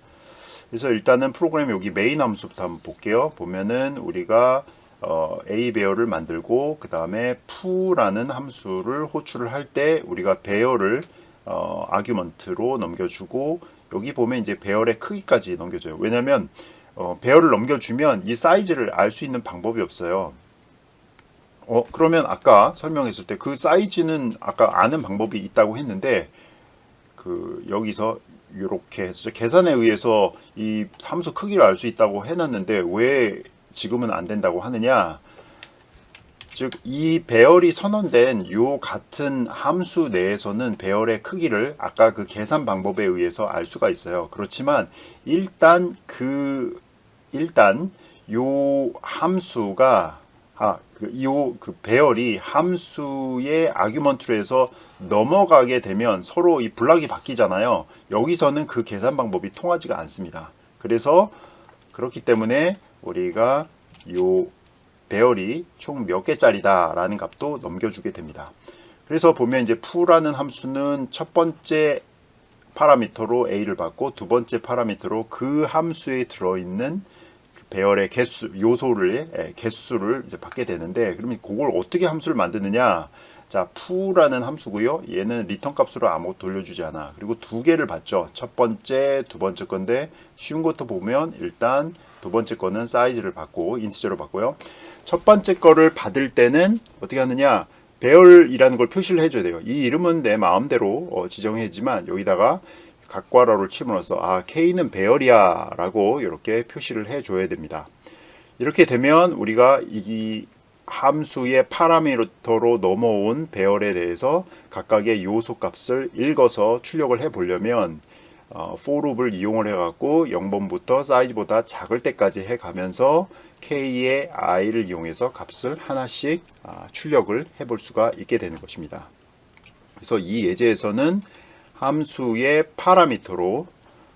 그래서 일단은 프로그램 여기 메인 함수부터 한번 볼게요. 보면은 우리가 A 배열을 만들고 그 다음에 foo라는 함수를 호출을 할 때 우리가 배열을 아규먼트로 넘겨주고 여기 보면 이제 배열의 크기까지 넘겨줘요. 왜냐면 배열을 넘겨주면 이 사이즈를 알 수 있는 방법이 없어요. 그러면 아까 설명했을 때 그 사이즈는 아까 아는 방법이 있다고 했는데 여기서 이렇게 해서 계산에 의해서 이 함수 크기를 알 수 있다고 해놨는데 왜 지금은 안 된다고 하느냐? 즉 이 배열이 선언된 요 같은 함수 내에서는 배열의 크기를 아까 그 계산 방법에 의해서 알 수가 있어요. 그렇지만 일단 요 함수가 그 배열이 함수의 아규먼트로 해서 넘어가게 되면 서로 이 블락이 바뀌잖아요. 여기서는 그 계산 방법이 통하지가 않습니다. 그래서 그렇기 때문에 우리가 요 배열이 총 몇 개짜리다 라는 값도 넘겨주게 됩니다. 그래서 보면 이제 foo라는 함수는 첫 번째 파라미터로 a를 받고 두 번째 파라미터로 그 함수에 들어있는 그 배열의 개수를 이제 받게 되는데 그러면 그걸 어떻게 함수를 만드느냐? 자, foo라는 함수고요. 얘는 리턴 값으로 아무것도 돌려주지 않아. 그리고 두 개를 받죠. 첫 번째, 두 번째 건데 쉬운 것도 보면 일단 두 번째 거는 사이즈를 받고 인티저로 받고요. 첫 번째 거를 받을 때는 어떻게 하느냐? 배열이라는 걸 표시를 해줘야 돼요. 이 이름은 내 마음대로 지정해지만 여기다가 각괄호를 침으로써 K는 배열이야 라고 이렇게 표시를 해줘야 됩니다. 이렇게 되면 우리가 이 함수의 파라미터로 넘어온 배열에 대해서 각각의 요소 값을 읽어서 출력을 해 보려면 for loop을 이용을 해갖고 0번부터 사이즈보다 작을 때까지 해가면서 K의 i를 이용해서 값을 하나씩 출력을 해볼 수가 있게 되는 것입니다. 그래서 이 예제에서는 함수의 파라미터로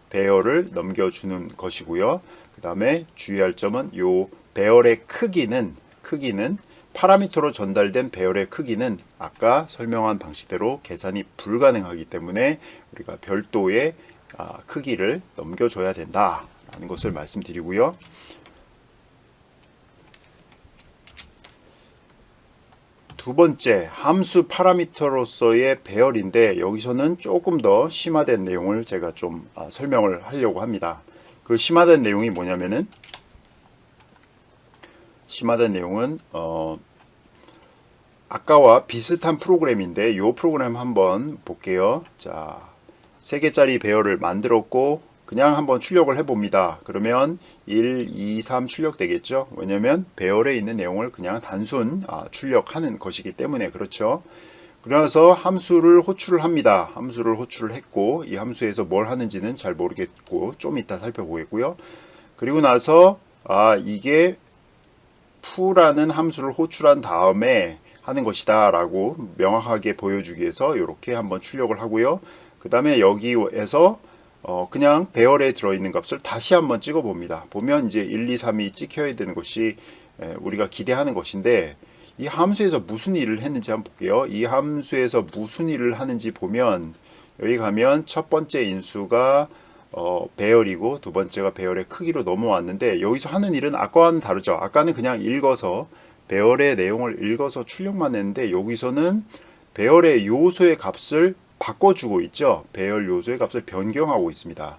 배열을 넘겨주는 것이고요. 그 다음에 주의할 점은 요 배열의 크기는 파라미터로 전달된 배열의 크기는 아까 설명한 방식대로 계산이 불가능하기 때문에 우리가 별도의 크기를 넘겨줘야 된다라는 것을 말씀드리고요. 두 번째, 함수 파라미터로서의 배열인데 여기서는 조금 더 심화된 내용을 제가 좀 설명을 하려고 합니다. 그 심화된 내용이 뭐냐면은 아까와 비슷한 프로그램인데 이 프로그램 한번 볼게요. 자, 3개짜리 배열을 만들었고 그냥 한번 출력을 해봅니다. 그러면 1, 2, 3 출력되겠죠. 왜냐면 배열에 있는 내용을 그냥 단순 출력하는 것이기 때문에 그렇죠. 그래서 함수를 호출을 합니다. 함수를 호출을 했고 이 함수에서 뭘 하는지는 잘 모르겠고 좀 이따 살펴보겠고요. 그리고 나서 이게 foo라는 함수를 호출한 다음에 하는 것이다 라고 명확하게 보여주기 위해서 이렇게 한번 출력을 하고요. 그 다음에 여기에서 그냥 배열에 들어있는 값을 다시 한번 찍어 봅니다. 보면 이제 1, 2, 3이 찍혀야 되는 것이 우리가 기대하는 것인데, 이 함수에서 무슨 일을 했는지 한번 볼게요. 이 함수에서 무슨 일을 하는지 보면, 여기 가면 첫 번째 인수가 배열이고 두 번째가 배열의 크기로 넘어왔는데, 여기서 하는 일은 아까와는 다르죠. 아까는 그냥 읽어서 배열의 내용을 읽어서 출력만 했는데, 여기서는 배열의 요소의 값을 바꿔주고 있죠. 배열 요소의 값을 변경하고 있습니다.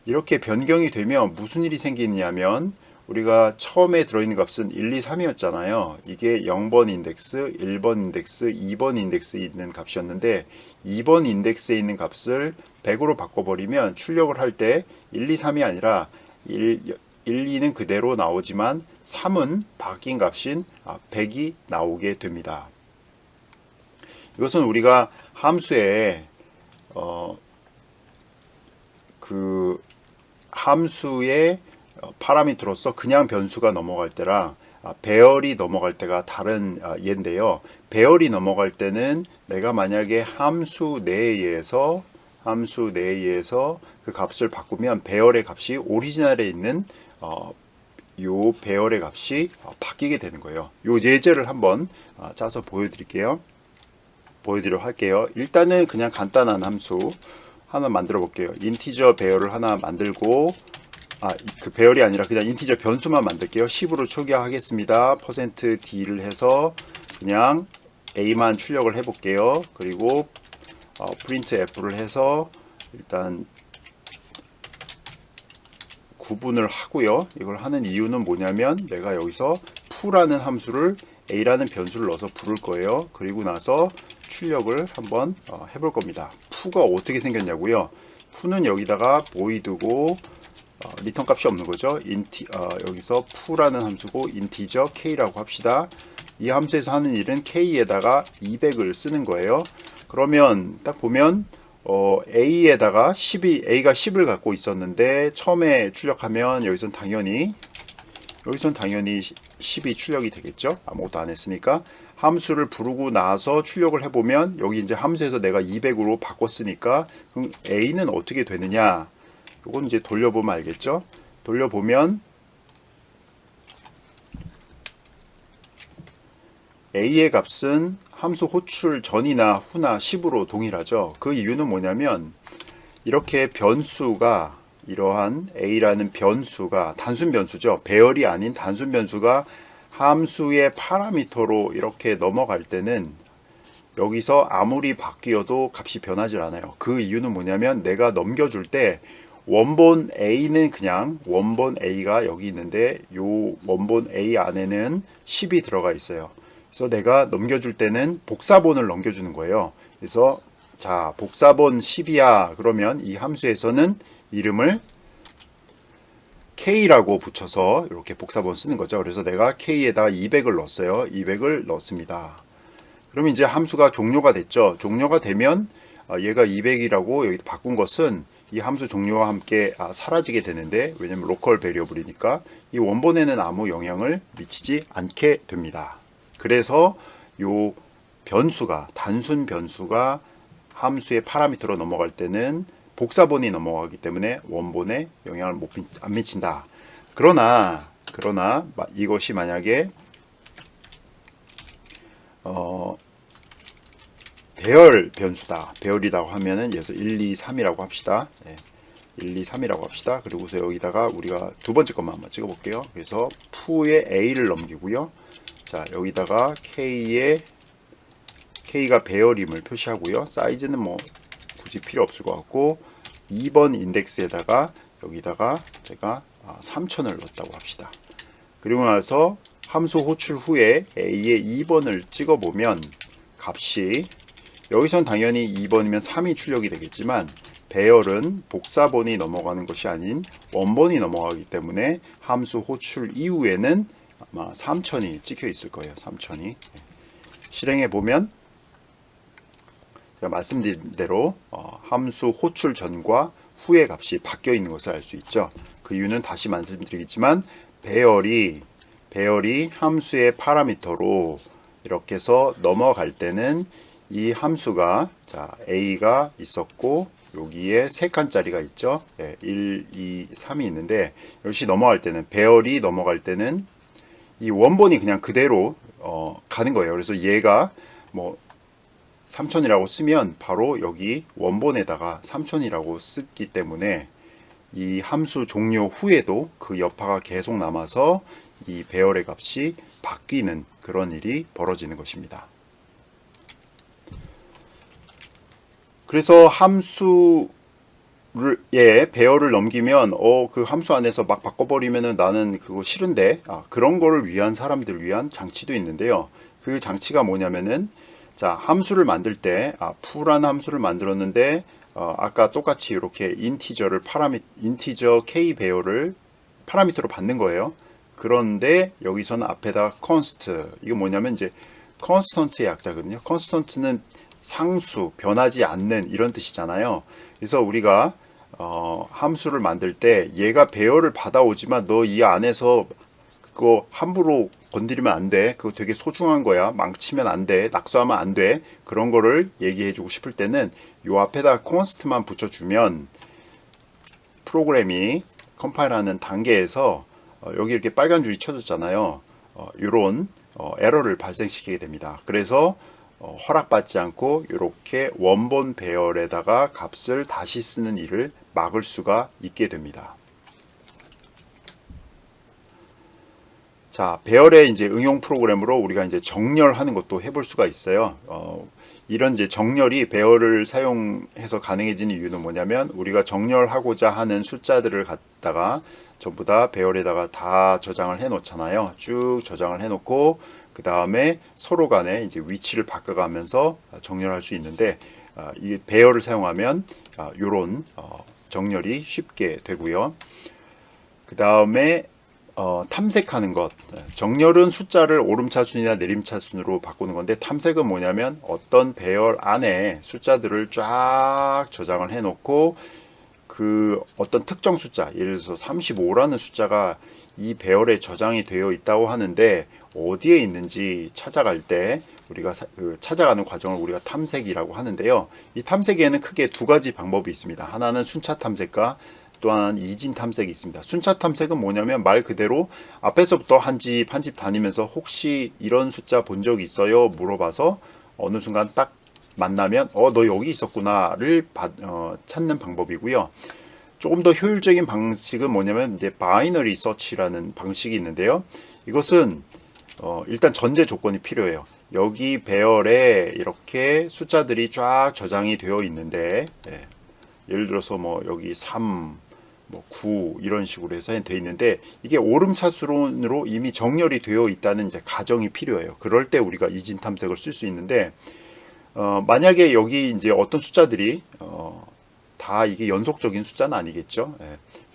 이렇게 변경이 되면 무슨 일이 생기냐면, 우리가 처음에 들어있는 값은 1, 2, 3이었잖아요. 이게 0번 인덱스, 1번 인덱스, 2번 인덱스에 있는 값이었는데, 2번 인덱스에 있는 값을 100으로 바꿔버리면 출력을 할 때 1, 2, 3이 아니라 1, 2는 그대로 나오지만 3은 바뀐 값인 100이 나오게 됩니다. 이것은 우리가 함수에 그 함수의 파라미터로서 그냥 변수가 넘어갈 때랑 배열이 넘어갈 때가 다른 예인데요. 배열이 넘어갈 때는 내가 만약에 함수 내에서 그 값을 바꾸면 배열의 값이 오리지널에 있는 요 배열의 값이 바뀌게 되는 거예요. 요 예제를 한번 짜서 보여드리도록 할게요. 일단은 그냥 간단한 함수 하나 만들어 볼게요. 인티저 배열을 하나 만들고, 그 배열이 아니라 그냥 인티저 변수만 만들게요. 10으로 초기화하겠습니다. %d를 해서 그냥 a만 출력을 해 볼게요. 그리고 printf를 해서 일단 구분을 하고요. 이걸 하는 이유는 뭐냐면, 내가 여기서 f라는 함수를 a라는 변수를 넣어서 부를 거예요. 그리고 나서 출력을 한번 해볼 겁니다. f가 어떻게 생겼냐고요. f는 여기다가 void고 리턴 값이 없는 거죠. 여기서 f라는 함수고 인티저 k라고 합시다. 이 함수에서 하는 일은 k에다가 200을 쓰는 거예요. 그러면 딱 보면 a가 10을 갖고 있었는데, 처음에 출력하면 여기선 당연히 10이 출력이 되겠죠. 아무것도 안 했으니까. 함수를 부르고 나서 출력을 해보면 여기 이제 함수에서 내가 200으로 바꿨으니까, 그럼 a는 어떻게 되느냐, 이건 이제 돌려보면 알겠죠. 돌려보면 a의 값은 함수 호출 전이나 후나 10으로 동일하죠. 그 이유는 뭐냐면, 이렇게 변수가, 이러한 a라는 변수가 단순 변수죠. 배열이 아닌 단순 변수가 함수의 파라미터로 이렇게 넘어갈 때는 여기서 아무리 바뀌어도 값이 변하지 않아요. 그 이유는 뭐냐면, 내가 넘겨줄 때 원본 a는 그냥 원본 a가 여기 있는데, 요 원본 a 안에는 10이 들어가 있어요. 그래서 내가 넘겨줄 때는 복사본을 넘겨주는 거예요. 그래서 자, 복사본 10이야 그러면 이 함수에서는 이름을 k라고 붙여서 이렇게 복사본 쓰는 거죠. 그래서 내가 k에다가 200을 넣었어요. 200을 넣습니다. 그러면 이제 함수가 종료가 됐죠. 종료가 되면 얘가 200이라고 여기 바꾼 것은 이 함수 종료와 함께 사라지게 되는데, 왜냐면 로컬 베리어블이니까 이 원본에는 아무 영향을 미치지 않게 됩니다. 그래서 요 변수가, 단순 변수가 함수의 파라미터로 넘어갈 때는 복사본이 넘어가기 때문에 원본에 영향을 안 미친다. 그러나 이것이 만약에 배열 변수다, 배열이라고 하면은 예를 들어 1, 2, 3이라고 합시다. 1, 2, 3이라고 합시다. 그리고서 여기다가 우리가 두 번째 것만 한번 찍어 볼게요. 그래서 f에 a를 넘기고요. 자, 여기다가 k가 배열임을 표시하고요. 사이즈는 뭐 굳이 필요 없을 것 같고, 2번 인덱스에다가 여기다가 제가 3000을 넣었다고 합시다. 그리고 나서 함수 호출 후에 a의 2번을 찍어 보면 값이, 여기선 당연히 2번이면 3이 출력이 되겠지만, 배열은 복사본이 넘어가는 것이 아닌 원본이 넘어가기 때문에 함수 호출 이후에는 아마 3000이 찍혀 있을 거예요. 3000이. 실행해 보면 제가 말씀드린 대로 함수 호출 전과 후의 값이 바뀌어 있는 것을 알 수 있죠. 그 이유는 다시 말씀드리겠지만, 배열이 함수의 파라미터로 이렇게 해서 넘어갈 때는 이 함수가 자 a가 있었고 여기에 3칸짜리가 있죠. 1, 2, 3이 있는데 역시 넘어갈 때는 배열이 넘어갈 때는 이 원본이 그냥 그대로 가는 거예요. 그래서 얘가 뭐 3000이라고 쓰면 바로 여기 원본에다가 3000이라고 쓰기 때문에 이 함수 종료 후에도 그 여파가 계속 남아서 이 배열의 값이 바뀌는 그런 일이 벌어지는 것입니다. 그래서 함수의 배열을 넘기면 그 함수 안에서 막 바꿔버리면은 나는 그거 싫은데 그런 거를 위한 사람들 위한 장치도 있는데요. 그 장치가 뭐냐면은 자 함수를 만들 때 풀한 함수를 만들었는데 아까 똑같이 이렇게 인티저 k 배열을 파라미터로 받는 거예요. 그런데 여기서는 앞에다 const 이거 뭐냐면 이제 constant의 약자거든요. constant는 상수, 변하지 않는 이런 뜻이잖아요. 그래서 우리가 함수를 만들 때 얘가 배열을 받아오지만 너 이 안에서 그거 함부로 건드리면 안 돼. 그거 되게 소중한 거야. 망치면 안 돼. 낙서하면 안 돼. 그런 거를 얘기해 주고 싶을 때는 요 앞에다 const만 붙여주면 프로그램이 컴파일하는 단계에서 여기 이렇게 빨간 줄이 쳐졌잖아요. 이런 에러를 발생시키게 됩니다. 그래서 허락받지 않고 이렇게 원본 배열에다가 값을 다시 쓰는 일을 막을 수가 있게 됩니다. 자, 배열의 이제 응용 프로그램으로 우리가 이제 정렬하는 것도 해볼 수가 있어요. 이런 이제 정렬이 배열을 사용해서 가능해지는 이유는 뭐냐면 우리가 정렬하고자 하는 숫자들을 갖다가 전부 다 배열에다가 다 저장을 해 놓잖아요. 쭉 저장을 해 놓고 그 다음에 서로 간에 이제 위치를 바꿔가면서 정렬할 수 있는데 이 배열을 사용하면 이런 정렬이 쉽게 되고요. 그 다음에 탐색하는 것. 정렬은 숫자를 오름차순이나 내림차순으로 바꾸는 건데 탐색은 뭐냐면 어떤 배열 안에 숫자들을 쫙 저장을 해 놓고 그 어떤 특정 숫자, 예를 들어서 35라는 숫자가 이 배열에 저장이 되어 있다고 하는데 어디에 있는지 찾아갈 때 우리가 찾아가는 과정을 우리가 탐색이라고 하는데요. 이 탐색에는 크게 두 가지 방법이 있습니다. 하나는 순차 탐색과 또 하나는 이진 탐색이 있습니다. 순차 탐색은 뭐냐면 말 그대로 앞에서부터 한 집 한 집 다니면서 혹시 이런 숫자 본 적 있어요? 물어봐서 어느 순간 딱 만나면 너 여기 있었구나를 찾는 방법이고요. 조금 더 효율적인 방식은 뭐냐면 이제 바이너리 서치라는 방식이 있는데요. 이것은 일단 전제 조건이 필요해요. 여기 배열에 이렇게 숫자들이 쫙 저장이 되어 있는데 예를 들어서 뭐 여기 3, 뭐 9 이런 식으로 해서 되어 있는데 이게 오름차순으로 이미 정렬이 되어 있다는 이제 가정이 필요해요. 그럴 때 우리가 이진 탐색을 쓸 수 있는데 만약에 여기 이제 어떤 숫자들이 다 이게 연속적인 숫자는 아니겠죠.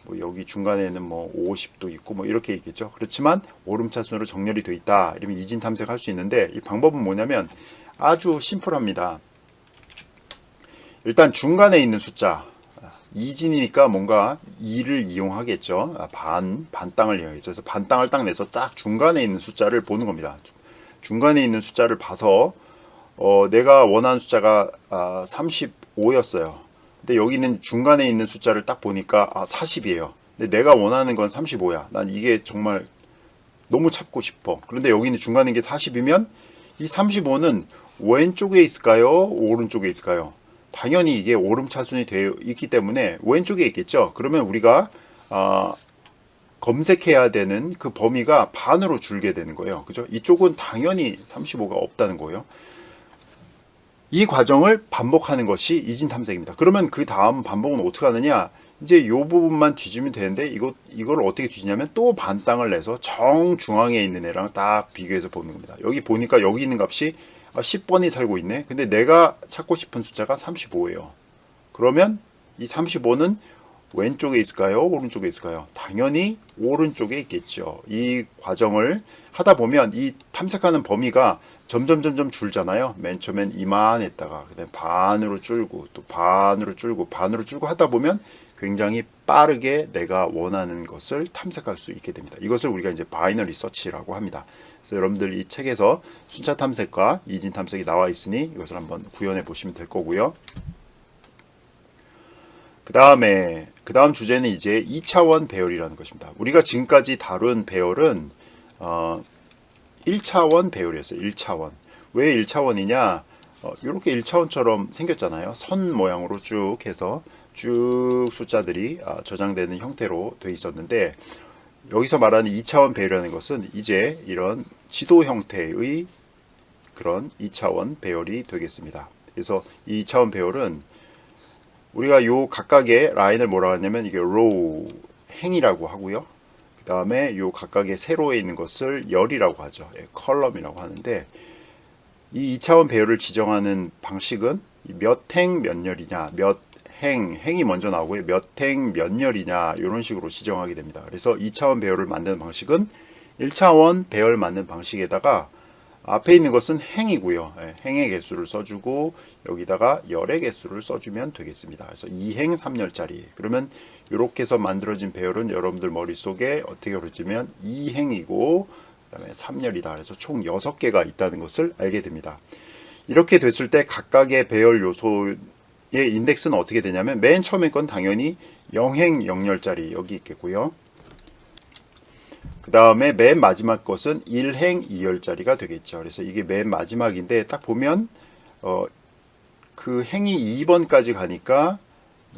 뭐 여기 중간에는 뭐 50도 있고 뭐 이렇게 있겠죠. 그렇지만 오름차순으로 정렬이 되어 있다. 이러면 이진 탐색할 수 있는데 이 방법은 뭐냐면 아주 심플합니다. 일단 중간에 있는 숫자 이진이니까 뭔가 2를 이용하겠죠. 반 땅을 이용하겠죠. 그래서 반 땅을 딱 내서 딱 중간에 있는 숫자를 보는 겁니다. 중간에 있는 숫자를 봐서 내가 원하는 숫자가 35였어요. 근데 여기는 중간에 있는 숫자를 딱 보니까 40이에요. 근데 내가 원하는 건 35야. 난 이게 정말 너무 찾고 싶어. 그런데 여기는 중간에 게 40이면 이 35는 왼쪽에 있을까요? 오른쪽에 있을까요? 당연히 이게 오름차순이 되어 있기 때문에 왼쪽에 있겠죠. 그러면 우리가 검색해야 되는 그 범위가 반으로 줄게 되는 거예요. 그죠? 이쪽은 당연히 35가 없다는 거예요. 이 과정을 반복하는 것이 이진 탐색입니다. 그러면 그 다음 반복은 어떻게 하느냐? 이제 이 부분만 뒤지면 되는데 이걸 어떻게 뒤지냐면 또 반 땅을 내서 정중앙에 있는 애랑 딱 비교해서 보는 겁니다. 여기 보니까 여기 있는 값이 10번이 살고 있네. 근데 내가 찾고 싶은 숫자가 35예요. 그러면 이 35는 왼쪽에 있을까요? 오른쪽에 있을까요? 당연히 오른쪽에 있겠죠. 이 과정을 하다 보면 이 탐색하는 범위가 점점 줄잖아요. 맨 처음엔 이만했다가 그다음 반으로 줄고 또 반으로 줄고 하다 보면 굉장히 빠르게 내가 원하는 것을 탐색할 수 있게 됩니다. 이것을 우리가 이제 바이너리 서치라고 합니다. 그래서 여러분들 이 책에서 순차 탐색과 이진 탐색이 나와 있으니 이것을 한번 구현해 보시면 될 거고요. 그 다음 주제는 이제 2차원 배열이라는 것입니다. 우리가 지금까지 다룬 배열은 1차원 배열이었어요. 1차원. 왜 1차원이냐? 이렇게 1차원처럼 생겼잖아요. 선 모양으로 쭉 해서 쭉 숫자들이 저장되는 형태로 돼 있었는데, 여기서 말하는 2차원 배열이라는 것은 이제 이런 지도 형태의 그런 2차원 배열이 되겠습니다. 그래서 이 2차원 배열은 우리가 요 각각의 라인을 뭐라고 하냐면 이게 로우, 행이라고 하고요. 그 다음에 요 각각의 세로에 있는 것을 열이라고 하죠. 컬럼이라고 하는데, 이 2차원 배열을 지정하는 방식은 몇 행 몇 열이냐, 몇 행이 먼저 나오고요. 몇 행 몇 열이냐, 이런 식으로 지정하게 됩니다. 그래서 2차원 배열을 만드는 방식은 1차원 배열 만드는 방식에다가 앞에 있는 것은 행이고요. 행의 개수를 써주고 여기다가 열의 개수를 써주면 되겠습니다. 그래서 2행 3열짜리. 그러면 이렇게 해서 만들어진 배열은 여러분들 머릿속에 어떻게 그려지면 2행이고 그 다음에 3열이다. 그래서 총 6개가 있다는 것을 알게 됩니다. 이렇게 됐을 때 각각의 배열 요소의 인덱스는 어떻게 되냐면 맨 처음에 건 당연히 0행 0열짜리 여기 있겠고요. 그 다음에 맨 마지막 것은 1행 2열짜리가 되겠죠. 그래서 이게 맨 마지막인데 딱 보면 그 행이 2번까지 가니까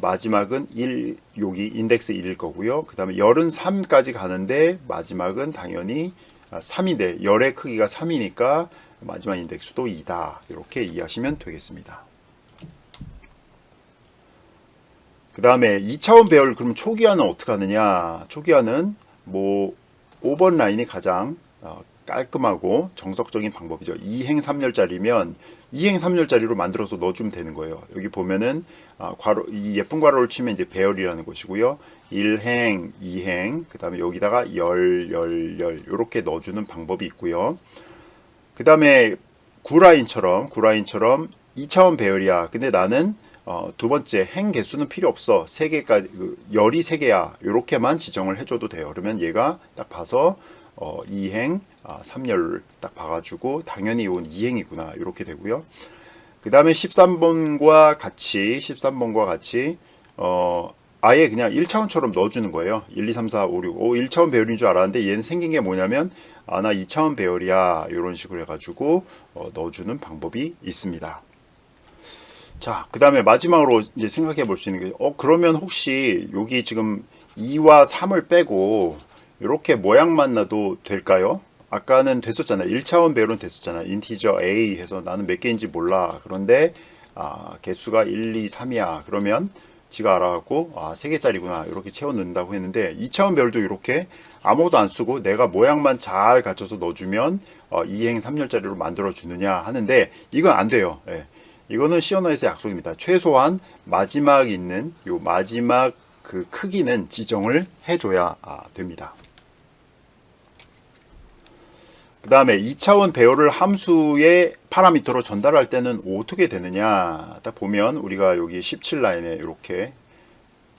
마지막은 1, 여기 인덱스 1일 거고요. 그 다음에 열은 3까지 가는데 마지막은 당연히 3인데 열의 크기가 3이니까 마지막 인덱스도 2다. 이렇게 이해하시면 되겠습니다. 그 다음에 2차원 배열, 그럼 초기화는 어떻게 하느냐? 초기화는 뭐 5번 라인이 가장 깔끔하고 정석적인 방법이죠. 2행 3열짜리면 2행 3열짜리로 만들어서 넣어주면 되는 거예요. 여기 보면은 괄호, 이 예쁜 괄호를 치면 이제 배열이라는 것이고요. 1행, 2행, 그 다음에 여기다가 열 이렇게 넣어주는 방법이 있고요. 그 다음에 구라인처럼 2차원 배열이야. 근데 나는 두 번째 행 개수는 필요 없어. 3개까지 열이 3개야. 이렇게만 지정을 해줘도 돼요. 그러면 얘가 딱 봐서 2행 3열을 딱 봐가지고 당연히 이건 2행이구나 이렇게 되고요. 그 다음에 13번과 같이 아예 그냥 1차원처럼 넣어주는 거예요. 1, 2, 3, 4, 5, 6. 1차원 배열인 줄 알았는데 얘는 생긴 게 뭐냐면 나 2차원 배열이야. 이런 식으로 해가지고 넣어주는 방법이 있습니다. 자, 그 다음에 마지막으로 이제 생각해 볼 수 있는 게, 그러면 혹시 여기 지금 2와 3을 빼고 이렇게 모양만 놔도 될까요? 아까는 됐었잖아요. 1차원 배열은 됐었잖아요. 인티저 A 해서 나는 몇 개인지 몰라. 그런데 개수가 1, 2, 3이야. 그러면 지가 알아갖고 3개짜리구나. 이렇게 채워 넣는다고 했는데 2차원 배열도 이렇게 아무것도 안 쓰고 내가 모양만 잘 갖춰서 넣어주면 2행 3열짜리로 만들어 주느냐 하는데 이건 안 돼요. 예. 이거는 C 언어에서 약속입니다. 최소한 마지막 있는 요 마지막 그 크기는 지정을 해줘야 됩니다. 그 다음에 2차원 배열을 함수의 파라미터로 전달할 때는 어떻게 되느냐. 딱 보면 우리가 여기 17라인에 이렇게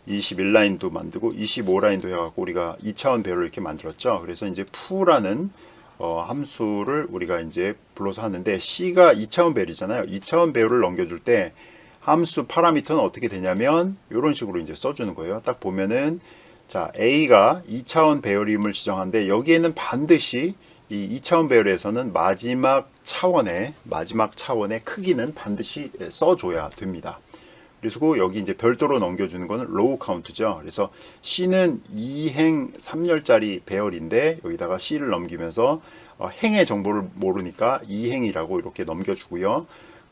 21라인도 만들고 25라인도 해갖고 우리가 2차원 배열을 이렇게 만들었죠. 그래서 이제 f라는 함수를 우리가 이제 불러서 하는데 C가 2차원 배열이잖아요. 2차원 배열을 넘겨줄 때 함수 파라미터는 어떻게 되냐면 이런 식으로 이제 써주는 거예요. 딱 보면은 자 A가 2차원 배열임을 지정하는데 여기에는 반드시 이 2차원 배열에서는 마지막 차원의 크기는 반드시 써줘야 됩니다. 그리고 여기 이제 별도로 넘겨주는 거는 로우 카운트죠. 그래서 C는 2행 3열짜리 배열인데 여기다가 C를 넘기면서 행의 정보를 모르니까 2행이라고 이렇게 넘겨주고요.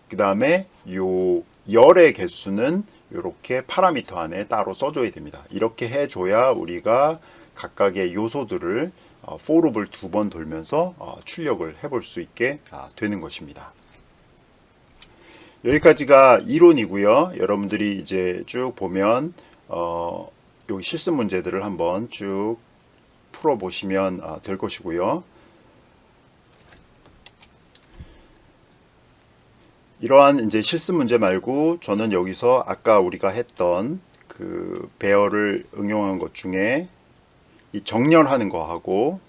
그 다음에 요 열의 개수는 이렇게 파라미터 안에 따로 써줘야 됩니다. 이렇게 해줘야 우리가 각각의 요소들을 for loop을 2번 돌면서 출력을 해볼 수 있게 되는 것입니다. 여기까지가 이론이고요. 여러분들이 이제 쭉 보면 여기 실습 문제들을 한번 쭉 풀어보시면 될 것이고요. 이러한 이제 실습 문제 말고 저는 여기서 아까 우리가 했던 그 배열을 응용한 것 중에 이 정렬하는 거하고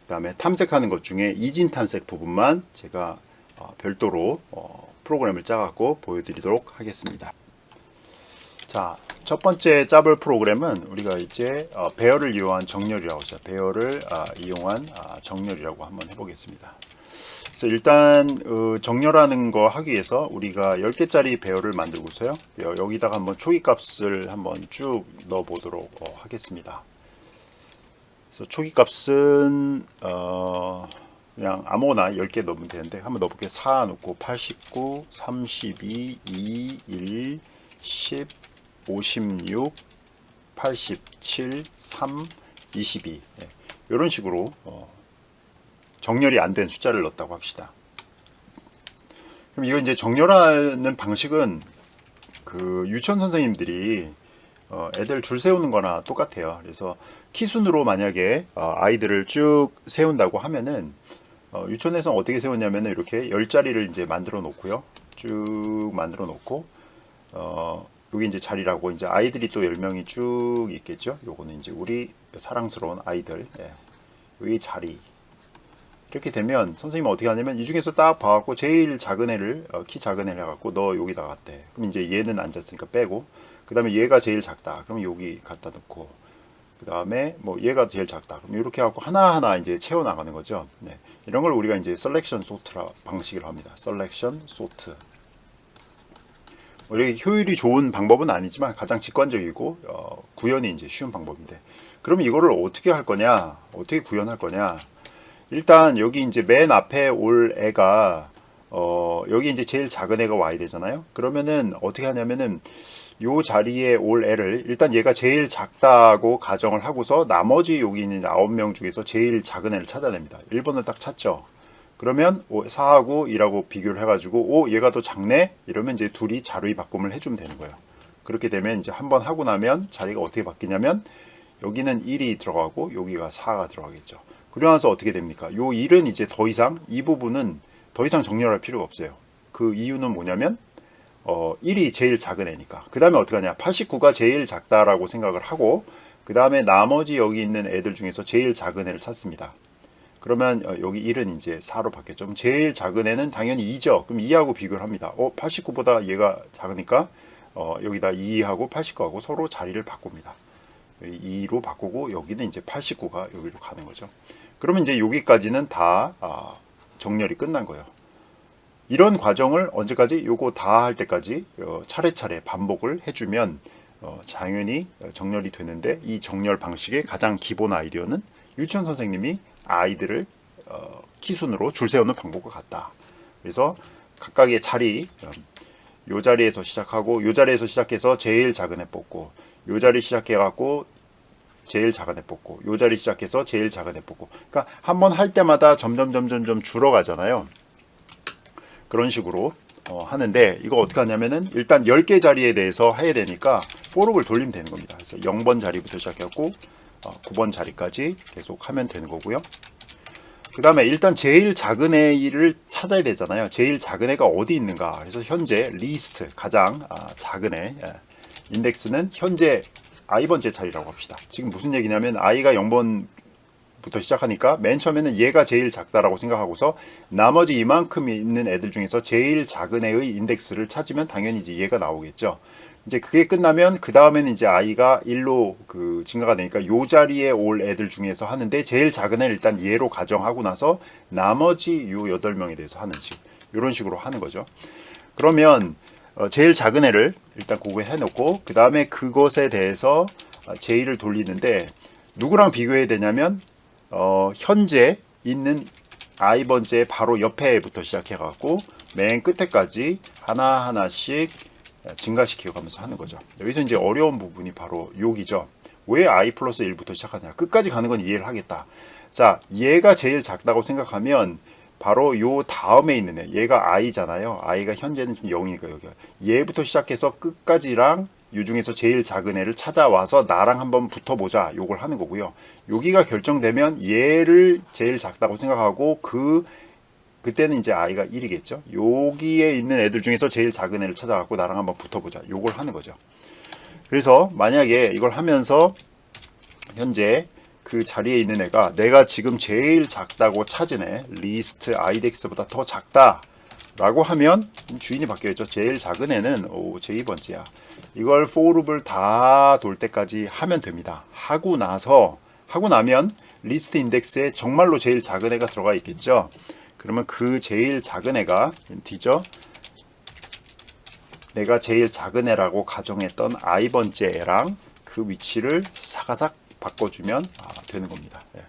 그다음에 탐색하는 것 중에 이진 탐색 부분만 제가 별도로 프로그램을 짜갖고 보여드리도록 하겠습니다. 자, 첫 번째 짜볼 프로그램은 우리가 이제 배열을 이용한 정렬이라고 하죠. 배열을 이용한 정렬이라고 한번 해보겠습니다. 그래서 일단 정렬하는 거 하기 위해서 우리가 10개짜리 배열을 만들고서요. 여기다가 한번 초기값을 한번 쭉 넣어 보도록 하겠습니다. 그래서 초기값은 그냥 아무거나 10개 넣으면 되는데 한번 넣어볼게요. 4 넣고 89, 32, 2, 1, 10, 56, 87, 3, 22 이런 식으로 정렬이 안 된 숫자를 넣었다고 합시다. 그럼 이거 이제 정렬하는 방식은 그 유치원 선생님들이 애들 줄 세우는 거나 똑같아요. 그래서 키순으로 만약에 아이들을 쭉 세운다고 하면은 유치원에서 어떻게 세우냐면은 이렇게 10자리를 이제 만들어 놓고요. 쭉 만들어 놓고 여기 이제 자리라고 이제 아이들이 또 10명이 쭉 있겠죠. 요거는 이제 우리 사랑스러운 아이들. 여기 자리. 이렇게 되면 선생님은 어떻게 하냐면 이 중에서 딱 봐갖고 제일 작은 애를 키 작은 애를 해갖고 너 여기다 갖대. 그럼 이제 얘는 앉았으니까 빼고 그 다음에 얘가 제일 작다. 그럼 여기 갖다 놓고 그 다음에 뭐 얘가 제일 작다. 그럼 이렇게 해갖고 하나하나 이제 채워 나가는 거죠. 네. 이런 걸 우리가 이제 셀렉션 소트라 방식으로 합니다. 셀렉션 소트. 이렇게 효율이 좋은 방법은 아니지만 가장 직관적이고 구현이 이제 쉬운 방법인데 그럼 이거를 어떻게 할 거냐? 어떻게 구현할 거냐? 일단 여기 이제 맨 앞에 올 애가 여기 이제 제일 작은 애가 와야 되잖아요. 그러면은 어떻게 하냐면은 요 자리에 올 애를 일단 얘가 제일 작다고 가정을 하고서 나머지 여기 있는 9명 중에서 제일 작은 애를 찾아냅니다. 1번을 딱 찾죠. 그러면 4하고 2하고 비교를 해가지고 얘가 더 작네? 이러면 이제 둘이 자리 바꿈을 해주면 되는 거예요. 그렇게 되면 이제 한번 하고 나면 자리가 어떻게 바뀌냐면 여기는 1이 들어가고 여기가 4가 들어가겠죠. 그러면서 어떻게 됩니까? 요 1은 이제 더 이상 이 부분은 더 이상 정렬할 필요가 없어요. 그 이유는 뭐냐면 1이 제일 작은 애니까. 그 다음에 어떻게 하냐? 89가 제일 작다라고 생각을 하고 그 다음에 나머지 여기 있는 애들 중에서 제일 작은 애를 찾습니다. 그러면 여기 1은 이제 4로 바뀌었죠. 그럼 제일 작은 애는 당연히 2죠. 그럼 2하고 비교를 합니다. 89보다 얘가 작으니까 여기다 2하고 89하고 서로 자리를 바꿉니다. 2로 바꾸고 여기는 이제 89가 여기로 가는 거죠. 그러면 이제 여기까지는 다 정렬이 끝난 거예요. 이런 과정을 언제까지? 요거 다 할 때까지 차례차례 반복을 해주면 당연히 정렬이 되는데 이 정렬 방식의 가장 기본 아이디어는 유치원 선생님이 아이들을 키순으로 줄 세우는 방법과 같다. 그래서 각각의 자리, 요 자리에서 시작하고 요 자리에서 시작해서 제일 작은 애 뽑고 요 자리 시작해갖고 제일 작은 애 뽑고 요 자리 시작해서 제일 작은 애 뽑고 그러니까 한번 할 때마다 점점 줄어가잖아요. 그런 식으로 하는데 이거 어떻게 하냐면은 일단 10개 자리에 대해서 해야 되니까 포록을 돌리면 되는 겁니다. 그래서 0번 자리부터 시작해갖고 9번 자리까지 계속 하면 되는 거고요. 그 다음에 일단 제일 작은 애를 찾아야 되잖아요. 제일 작은 애가 어디 있는가. 그래서 현재 리스트 가장 작은 애 인덱스는 현재 i번째 자리라고 합시다. 지금 무슨 얘기냐면 i가 0번부터 시작하니까 맨 처음에는 얘가 제일 작다라고 생각하고서 나머지 이만큼 있는 애들 중에서 제일 작은 애의 인덱스를 찾으면 당연히 이제 얘가 나오겠죠. 이제 그게 끝나면 그 다음에는 이제 i가 1로 증가가 되니까 요 자리에 올 애들 중에서 하는데 제일 작은 애를 일단 얘로 가정하고 나서 나머지 요 8명에 대해서 하는 식 이런 식으로 하는 거죠. 그러면 제일 작은 애를 일단 그거에 해놓고 그 다음에 그것에 대해서 제2를 돌리는데 누구랑 비교해야 되냐면 현재 있는 i번째 바로 옆에부터 시작해갖고 맨 끝에까지 하나하나씩 증가시켜 가면서 하는 거죠. 여기서 이제 어려운 부분이 바로 여기죠. 왜 i 플러스 1부터 시작하냐. 끝까지 가는 건 이해를 하겠다. 자, 얘가 제일 작다고 생각하면 바로 요 다음에 있는 애, 얘가 i잖아요. i가 현재는 지금 0이니까 여기가. 얘부터 시작해서 끝까지랑 요 중에서 제일 작은 애를 찾아와서 나랑 한번 붙어보자. 요걸 하는 거고요. 여기가 결정되면 얘를 제일 작다고 생각하고 그 그때는 이제 i가 1이겠죠. 여기에 있는 애들 중에서 제일 작은 애를 찾아갖고 나랑 한번 붙어보자. 요걸 하는 거죠. 그래서 만약에 이걸 하면서 현재 그 자리에 있는 애가 내가 지금 제일 작다고 찾은 애 리스트 idx보다 더 작다 라고 하면 주인이 바뀌었죠. 제일 작은 애는 제2번째야. 이걸 for loop을 다 돌 때까지 하면 됩니다. 하고 나면 리스트 인덱스에 정말로 제일 작은 애가 들어가 있겠죠. 그러면 그 제일 작은 애가 인티저 내가 제일 작은 애라고 가정했던 i번째 애랑 그 위치를 사가삭 바꿔주면 되는 겁니다. 예.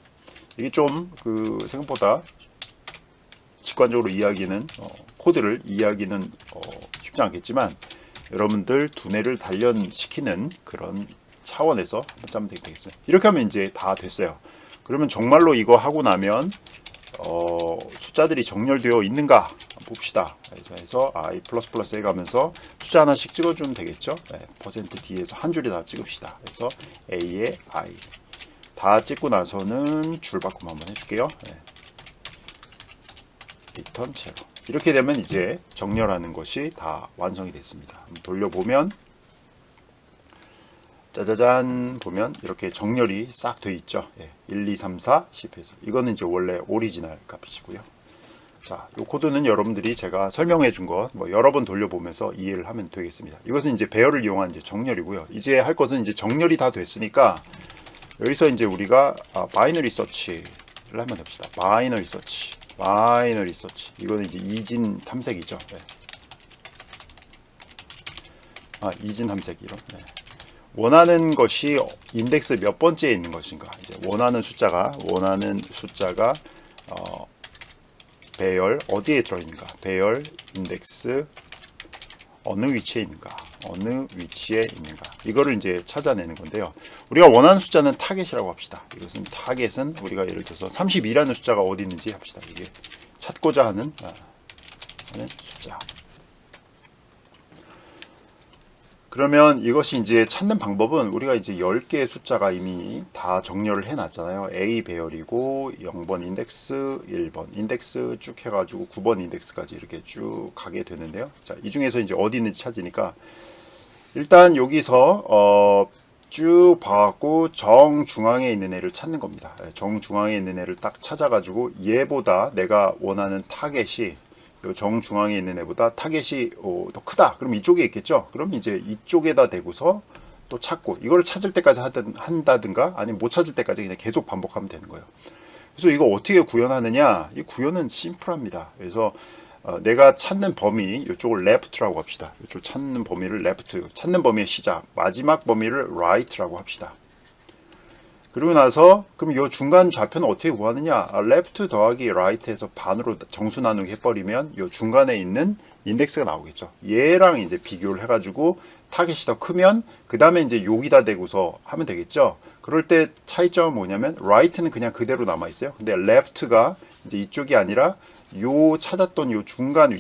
이게 좀 생각보다 직관적으로 이야기는 코드를 이해하기는 쉽지 않겠지만 여러분들 두뇌를 단련시키는 그런 차원에서 한번 짜면 되겠습니다. 이렇게 하면 이제 다 됐어요. 그러면 정말로 이거 하고 나면 숫자들이 정렬되어 있는가 봅시다. 그래서 i++ 해가면서 숫자 하나씩 찍어주면 되겠죠. 네, %d에서 한 줄이 다 찍읍시다. 그래서 a에 i 다 찍고 나서는 줄 바꿈 한번 해줄게요. 네. 리턴 제로. 이렇게 되면 이제 정렬하는 것이 다 완성이 됐습니다. 돌려보면 짜자잔 보면 이렇게 정렬이 싹 돼 있죠. 예, 1, 2, 3, 4, 10해서 이거는 이제 원래 오리지널 값이시고요. 자, 이 코드는 여러분들이 제가 설명해 준 것 여러 번 돌려보면서 이해를 하면 되겠습니다. 이것은 이제 배열을 이용한 이제 정렬이고요. 이제 할 것은 이제 정렬이 다 됐으니까 여기서 이제 우리가 바이너리 서치를 한번 해봅시다. 바이너리 서치. 이거는 이제 이진 탐색이죠. 네. 이진 탐색 이런. 네. 원하는 것이 인덱스 몇 번째에 있는 것인가. 이제 원하는 숫자가 배열 어디에 들어있는가. 배열 인덱스 어느 위치에 있는가. 이거를 이제 찾아내는 건데요. 우리가 원하는 숫자는 타겟이라고 합시다. 이것은 타겟은 우리가 예를 들어서 32라는 숫자가 어디 있는지 합시다. 이게 찾고자 하는 숫자. 그러면 이것이 이제 찾는 방법은 우리가 이제 10개의 숫자가 이미 다 정렬을 해놨잖아요. A 배열이고 0번 인덱스, 1번 인덱스 쭉 해가지고 9번 인덱스까지 이렇게 쭉 가게 되는데요. 자, 이 중에서 이제 어디 있는지 찾으니까 일단 여기서 쭉 봐갖고 정중앙에 있는 애를 찾는 겁니다. 정중앙에 있는 애를 딱 찾아가지고 얘보다 내가 원하는 타겟이 정중앙에 있는 애보다 타겟이 더 크다. 그럼 이쪽에 있겠죠. 그럼 이제 이쪽에다 대고서 또 찾고 이걸 찾을 때까지 한다든가 아니면 못 찾을 때까지 그냥 계속 반복하면 되는 거예요. 그래서 이거 어떻게 구현하느냐? 이 구현은 심플합니다. 그래서 내가 찾는 범위 이쪽을 left라고 합시다. 이쪽 찾는 범위를 left, 찾는 범위의 시작, 마지막 범위를 right라고 합시다. 그리고 나서 그럼 이 중간 좌표는 어떻게 구하느냐? left 더하기 right에서 반으로 정수 나누기 해버리면 이 중간에 있는 인덱스가 나오겠죠. 얘랑 이제 비교를 해가지고 타겟이 더 크면 그 다음에 이제 여기다 대고서 하면 되겠죠. 그럴 때 차이점은 뭐냐면 right는 그냥 그대로 남아 있어요. 근데 left가 이제 이쪽이 아니라 요 찾았던 요 중간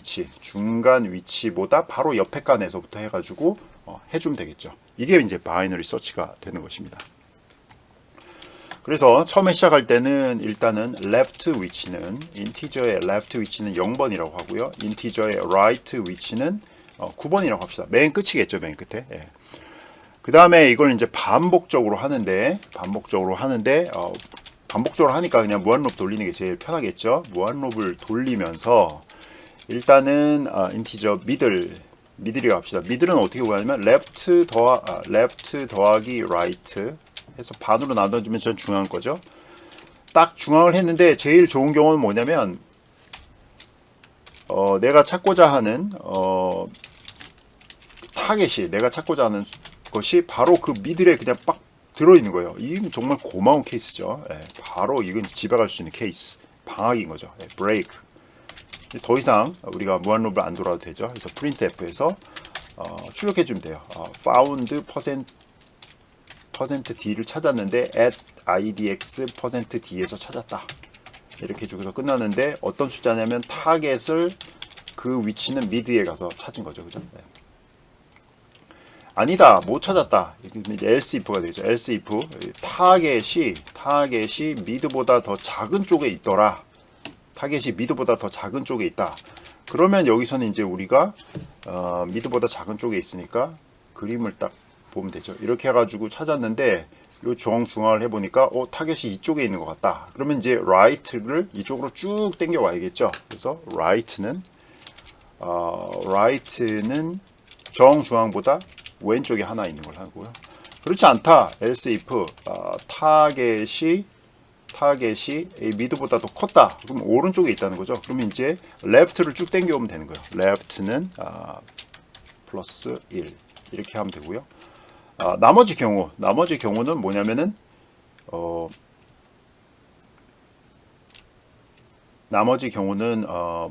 위치보다 바로 옆에 칸에서부터 해가지고 해주면 되겠죠. 이게 이제 바이너리 서치가 되는 것입니다. 그래서 처음에 시작할 때는 일단은 left 위치는 인티저의 left 위치는 0번이라고 하고요. 인티저의 right 위치는 9번이라고 합시다. 맨 끝이겠죠, 맨 끝에. 예. 그 다음에 이걸 이제 반복적으로 하는데 반복적으로 하니까 그냥 무한룹 돌리는 게 제일 편하겠죠. 무한룹을 돌리면서 일단은 인티저 미들이라고 합시다. 미들은 어떻게 구하냐면 left 더하기 right 해서 반으로 나눠주면 전 중요한 거죠. 딱 중앙을 했는데 제일 좋은 경우는 뭐냐면 내가 찾고자 하는 타겟이 내가 찾고자 하는 것이 바로 그 미들에 그냥 빡 들어있는 거예요. 이건 정말 고마운 케이스죠. 예, 바로 이건 집에 갈 수 있는 케이스. 방학인 거죠. 예, 브레이크. 더 이상 우리가 무한룹을 안 돌아도 되죠. 그래서 printf에서 출력해 주면 돼요. found %d를 찾았는데 at idx%d에서 찾았다. 이렇게 해주고서 끝나는데 어떤 숫자냐면 타겟을 그 위치는 미드에 가서 찾은 거죠. 그죠? 네. 아니다, 못 찾았다. 이제 else if가 되죠. else if 타겟이 미드보다 더 작은 쪽에 있더라. 타겟이 미드보다 더 작은 쪽에 있다. 그러면 여기서는 이제 우리가 미드보다 작은 쪽에 있으니까 그림을 딱 보면 되죠. 이렇게 해가지고 찾았는데 요 정중앙을 해보니까 타겟이 이쪽에 있는 것 같다. 그러면 이제 right를 이쪽으로 쭉 당겨 와야겠죠. 그래서 right는 정중앙보다 왼쪽에 하나 있는 걸 하고요. 그렇지 않다. else if 타겟이 미드보다 더 컸다. 그럼 오른쪽에 있다는 거죠. 그러면 이제 left를 쭉 당겨오면 되는 거예요. left는 플러스 1 이렇게 하면 되고요. 나머지 경우는 뭐냐면은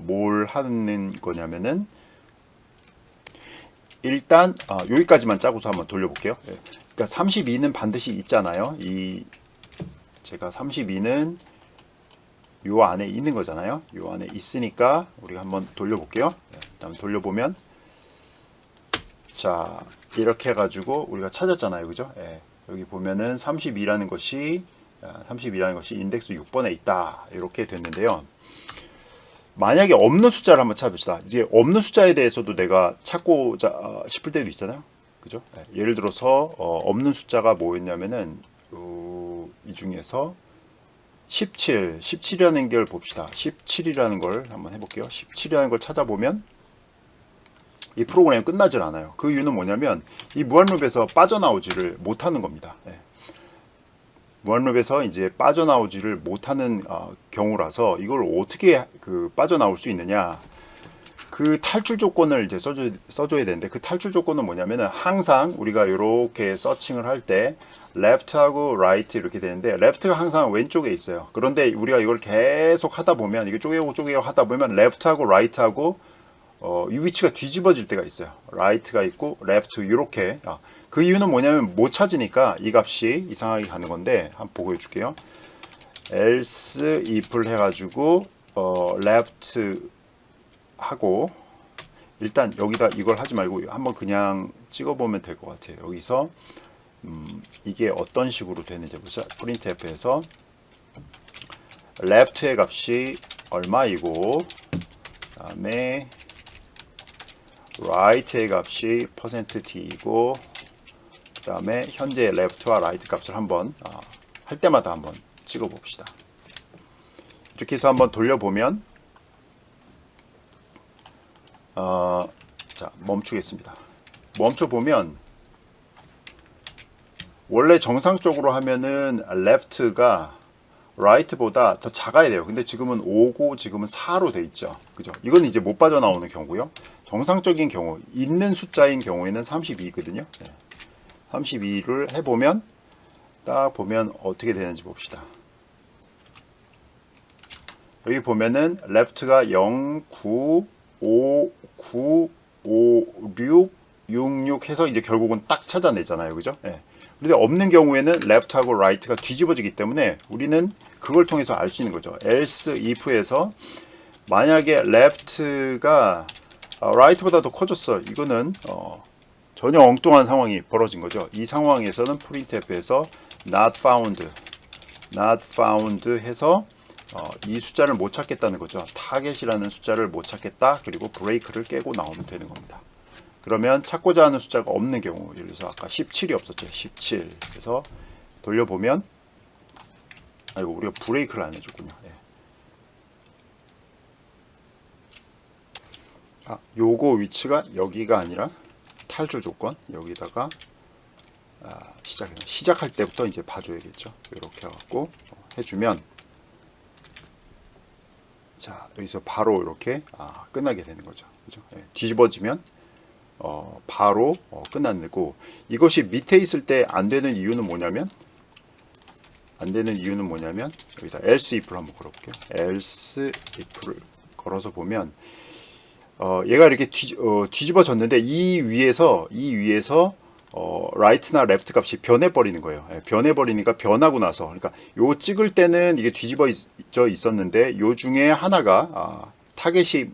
뭘 하는 거냐면은 일단 여기까지만 짜고서 한번 돌려볼게요. 예. 그러니까 32는 반드시 있잖아요. 제가 32는 요 안에 있는 거잖아요. 요 안에 있으니까 우리가 한번 돌려볼게요. 예. 일단 돌려보면 자 이렇게 해가지고 우리가 찾았잖아요, 그죠? 예. 여기 보면은 32라는 것이 인덱스 6번에 있다. 이렇게 됐는데요. 만약에 없는 숫자를 한번 찾읍시다. 이제 없는 숫자에 대해서도 내가 찾고자 싶을 때도 있잖아요. 그죠? 예. 예를 들어서 없는 숫자가 뭐였냐면은 이 중에서 17이라는 걸 봅시다. 17이라는 걸 한번 해볼게요. 17이라는 걸 찾아보면 이 프로그램이 끝나질 않아요. 그 이유는 뭐냐면 이 무한루프에서 빠져나오지를 못하는 겁니다. 예. 무한루프에서 이제 빠져나오지를 못하는 경우라서 이걸 어떻게 빠져나올 수 있느냐? 그 탈출 조건을 이제 써줘야 되는데 그 탈출 조건은 뭐냐면은 항상 우리가 이렇게 서칭을 할 때 left하고 right 이렇게 되는데 left가 항상 왼쪽에 있어요. 그런데 우리가 이걸 계속 하다 보면 이게 쪼개고 하다 보면 left하고 right하고 이 위치가 뒤집어질 때가 있어요. right가 있고 left 이렇게. 그 이유는 뭐냐면 못 찾으니까 이 값이 이상하게 가는 건데 한번 보고 줄게요. else if를 해가지고 left 하고 일단 여기다 이걸 하지 말고 한번 그냥 찍어보면 될 것 같아요. 여기서 이게 어떤 식으로 되는지 보자. printf에서 left의 값이 얼마이고 그다음에 right의 값이 %t이고 그 다음에 현재 left와 right 값을 한번 할 때마다 한번 찍어 봅시다. 이렇게 해서 한번 돌려보면 자 멈추겠습니다. 멈춰보면 원래 정상적으로 하면은 left가 right보다 더 작아야 돼요. 근데 지금은 5고 지금은 4로 돼 있죠. 그죠? 이건 이제 못 빠져나오는 경우고요. 정상적인 경우 있는 숫자인 경우에는 32거든요. 32를 해보면 딱 보면 어떻게 되는지 봅시다. 여기 보면은 left가 0, 9, 5, 9, 5, 6, 6, 6 해서 이제 결국은 딱 찾아내잖아요. 그죠? 예. 그런데 없는 경우에는 left하고 right가 뒤집어지기 때문에 우리는 그걸 통해서 알 수 있는 거죠. else if에서 만약에 left가 right보다 더 커졌어. 이거는 전혀 엉뚱한 상황이 벌어진 거죠. 이 상황에서는 printf에서 not found 해서 이 숫자를 못 찾겠다는 거죠. 타겟이라는 숫자를 못 찾겠다. 그리고 브레이크를 깨고 나오면 되는 겁니다. 그러면 찾고자 하는 숫자가 없는 경우, 예를 들어서 아까 17이 없었죠. 17. 그래서 돌려보면 아이고 우리가 브레이크를 안 해줬군요. 예. 요거 위치가 여기가 아니라 탈출 조건 여기다가 시작할 때부터 이제 봐줘야겠죠. 이렇게 해갖고 해주면 자 여기서 바로 이렇게 끝나게 되는 거죠. 그죠? 예. 뒤집어지면 바로 끝나는 거고 이것이 밑에 있을 때 안 되는 이유는 뭐냐면 여기다 else if를 한번 걸어볼게요. else if를 걸어서 보면 얘가 이렇게 뒤집어졌는데 이 위에서 right나 left 값이 변해버리는 거예요. 예, 변해버리니까 변하고 나서 그러니까 요 찍을 때는 이게 뒤집어져 있었는데 요 중에 하나가 타겟이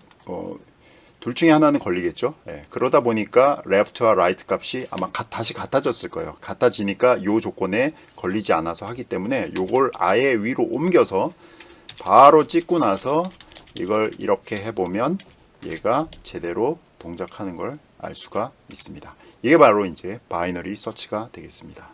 둘 중에 하나는 걸리겠죠. 예, 그러다 보니까 left와 right 값이 아마 다시 같아졌을 거예요. 같아지니까 요 조건에 걸리지 않아서 하기 때문에 요걸 아예 위로 옮겨서 바로 찍고 나서 이걸 이렇게 해보면 얘가 제대로 동작하는 걸 알 수가 있습니다. 이게 바로 이제 바이너리 서치가 되겠습니다.